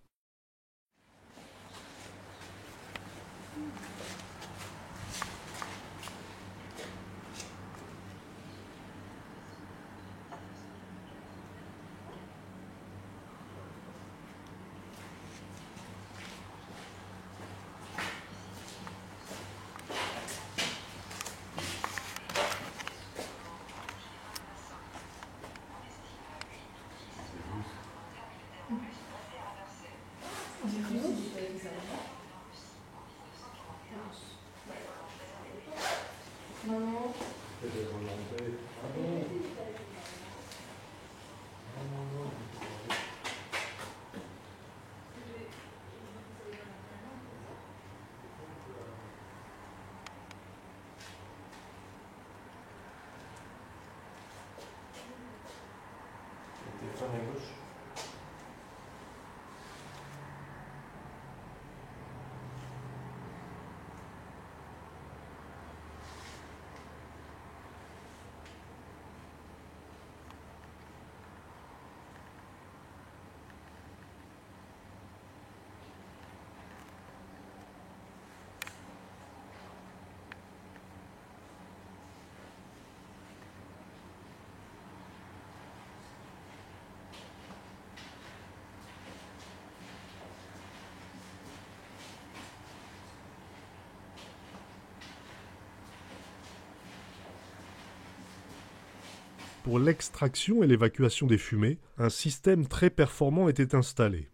sur la gauche. Pour l'extraction et l'évacuation des fumées, un système très performant était installé.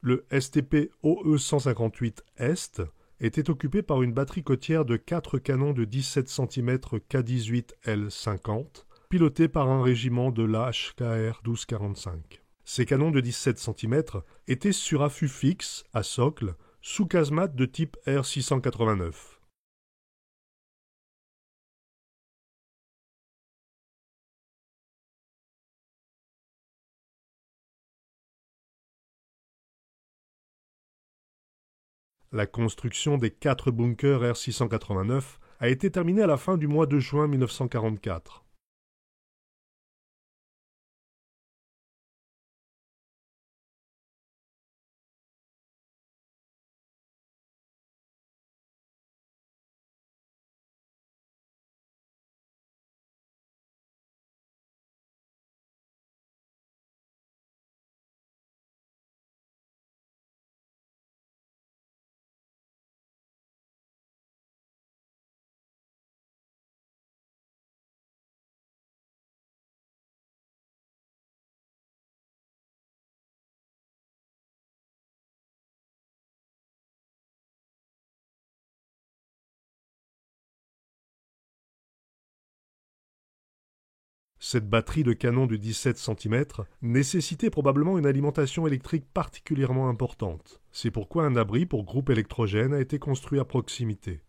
Le STP OE-158 Est était occupé par une batterie côtière de 4 canons de 17 cm K18L50, pilotés par un régiment de l'HKR 1245. Ces canons de 17 cm étaient sur affût fixe, à socle, sous casemate de type R689. La construction des 4 bunkers R689 a été terminée à la fin du mois de juin 1944. Cette batterie de canon de 17 cm nécessitait probablement une alimentation électrique particulièrement importante. C'est pourquoi un abri pour groupe électrogène a été construit à proximité.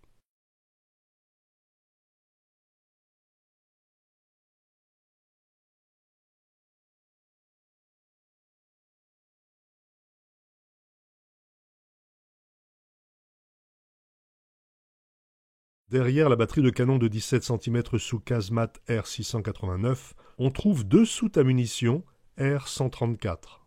Derrière la batterie de canon de 17 cm sous casemate R689, on trouve 2 soutes à munitions R134.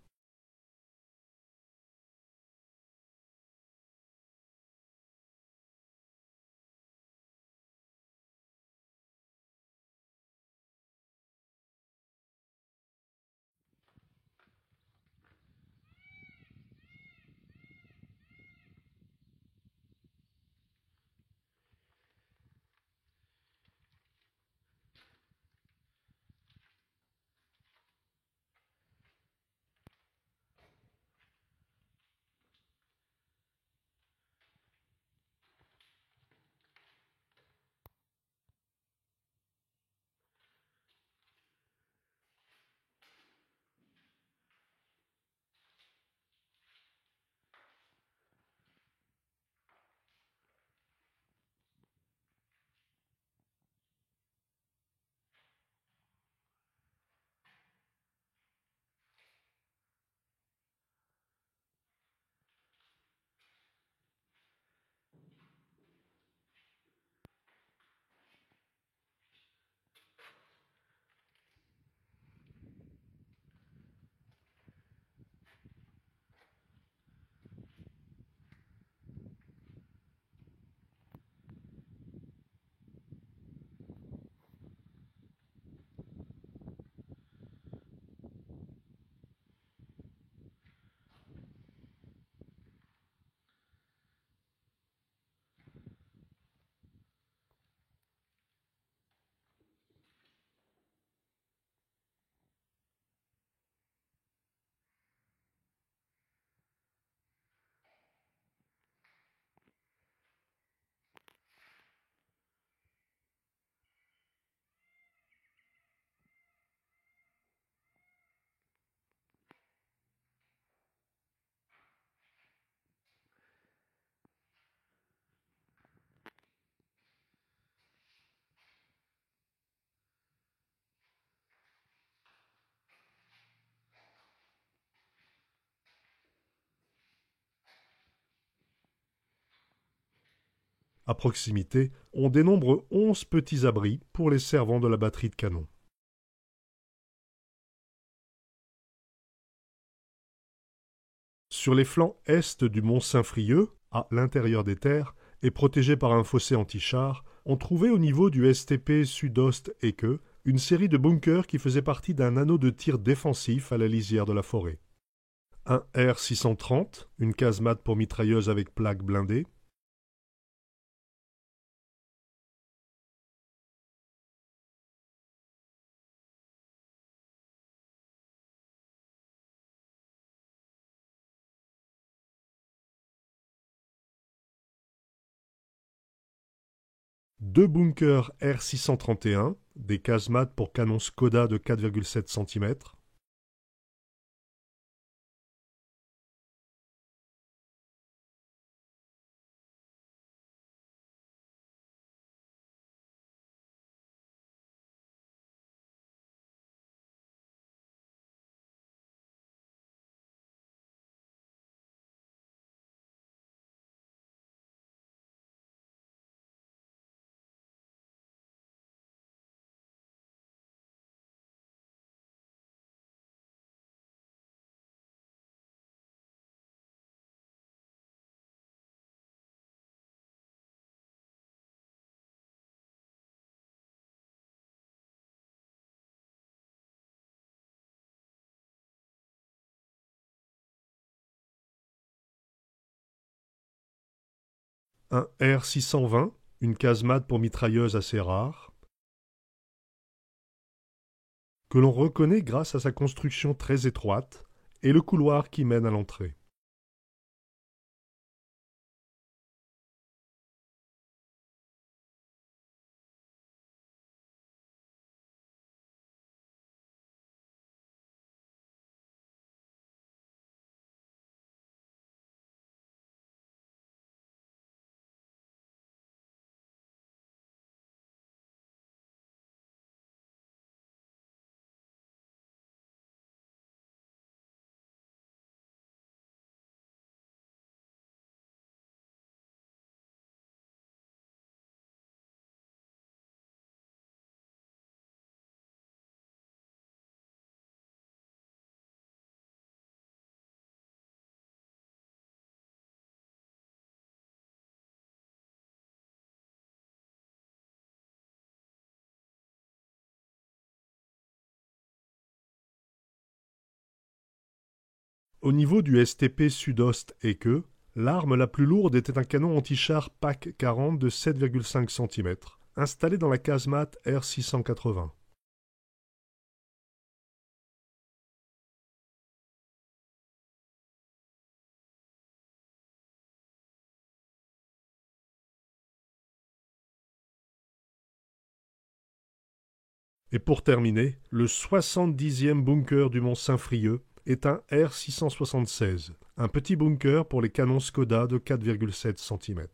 À proximité, on dénombre 11 petits abris pour les servants de la batterie de canon. Sur les flancs est du mont Saint-Frieux, à l'intérieur des terres, et protégé par un fossé anti-char, on trouvait au niveau du STP Sud-Ost-Eke une série de bunkers qui faisaient partie d'un anneau de tir défensif à la lisière de la forêt. Un R630, une casemate pour mitrailleuse avec plaque blindée. Deux bunkers R631, des casemates pour canons Skoda de 4,7 cm. Un R620, une casemate pour mitrailleuse assez rare, que l'on reconnaît grâce à sa construction très étroite et le couloir qui mène à l'entrée. Au niveau du STP Sud-Ost-Eke, l'arme la plus lourde était un canon anti-char PAC 40 de 7,5 cm, installé dans la casemate R680. Et pour terminer, le 70e bunker du mont Saint-Frieux est un R676, un petit bunker pour les canons Skoda de 4,7 cm.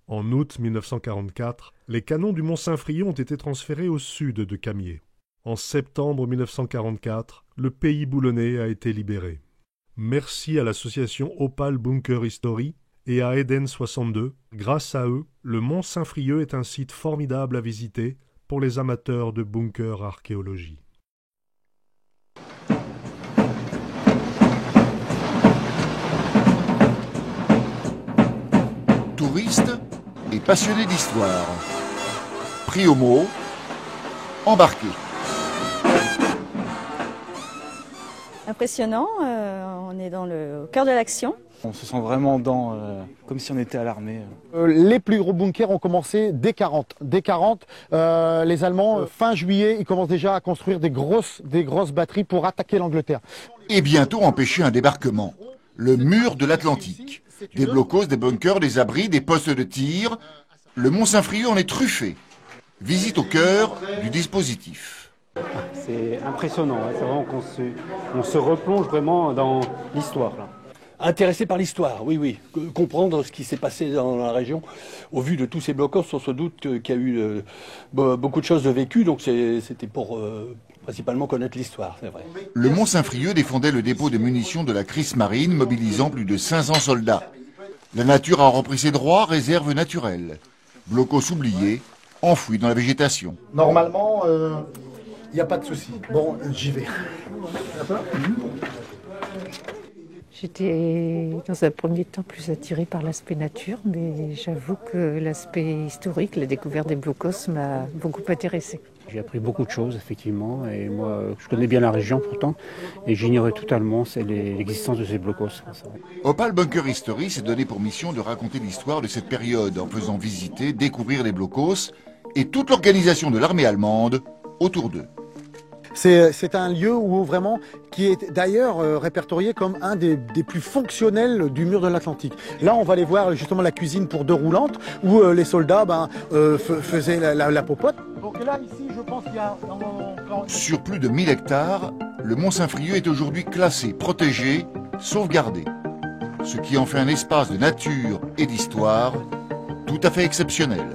En août 1944, les canons du mont Saint-Frieux ont été transférés au sud de Camiers. En septembre 1944, le pays boulonnais a été libéré. Merci à l'association Opal Bunker History et à Eden 62. Grâce à eux, le Mont Saint-Frieux est un site formidable à visiter pour les amateurs de bunker archéologie. Touristes et passionnés d'histoire. Pris au mot, embarqués. Impressionnant, on est au cœur de l'action. On se sent vraiment comme si on était à l'armée. Les plus gros bunkers ont commencé dès 40. Dès 40, les Allemands, fin juillet, ils commencent déjà à construire des grosses batteries pour attaquer l'Angleterre. Et bientôt empêcher un débarquement. Le mur de l'Atlantique. Des blocos, des bunkers, des abris, des postes de tir. Le Mont Saint-Frieux en est truffé. Visite au cœur du dispositif. C'est impressionnant, c'est vraiment qu'on se replonge vraiment dans l'histoire. Intéressé par l'histoire, oui. Comprendre ce qui s'est passé dans la région. Au vu de tous ces blocos, on se doute qu'il y a eu beaucoup de choses de vécues, donc c'était pour principalement connaître l'histoire, c'est vrai. Le Mont Saint-Frieux défendait le dépôt de munitions de la Kriegsmarine, mobilisant plus de 500 soldats. La nature a repris ses droits, réserve naturelle. Blocos oubliés, enfouis dans la végétation. Normalement, il n'y a pas de souci. Bon, j'y vais. J'étais dans un premier temps plus attirée par l'aspect nature, mais j'avoue que l'aspect historique, la découverte des blocos m'a beaucoup intéressée. J'ai appris beaucoup de choses, effectivement, et moi, je connais bien la région pourtant, et j'ignorais totalement l'existence de ces blocos. Opal Bunker History s'est donné pour mission de raconter l'histoire de cette période en faisant visiter, découvrir les blocos et toute l'organisation de l'armée allemande autour d'eux. C'est un lieu où vraiment, qui est d'ailleurs répertorié comme un des plus fonctionnels du mur de l'Atlantique. Là, on va aller voir justement la cuisine pour 2 roulantes, où les soldats faisaient la popote. Donc là, ici, je pense qu'il y a... Sur plus de 1000 hectares, le Mont Saint-Frieux est aujourd'hui classé, protégé, sauvegardé. Ce qui en fait un espace de nature et d'histoire tout à fait exceptionnel.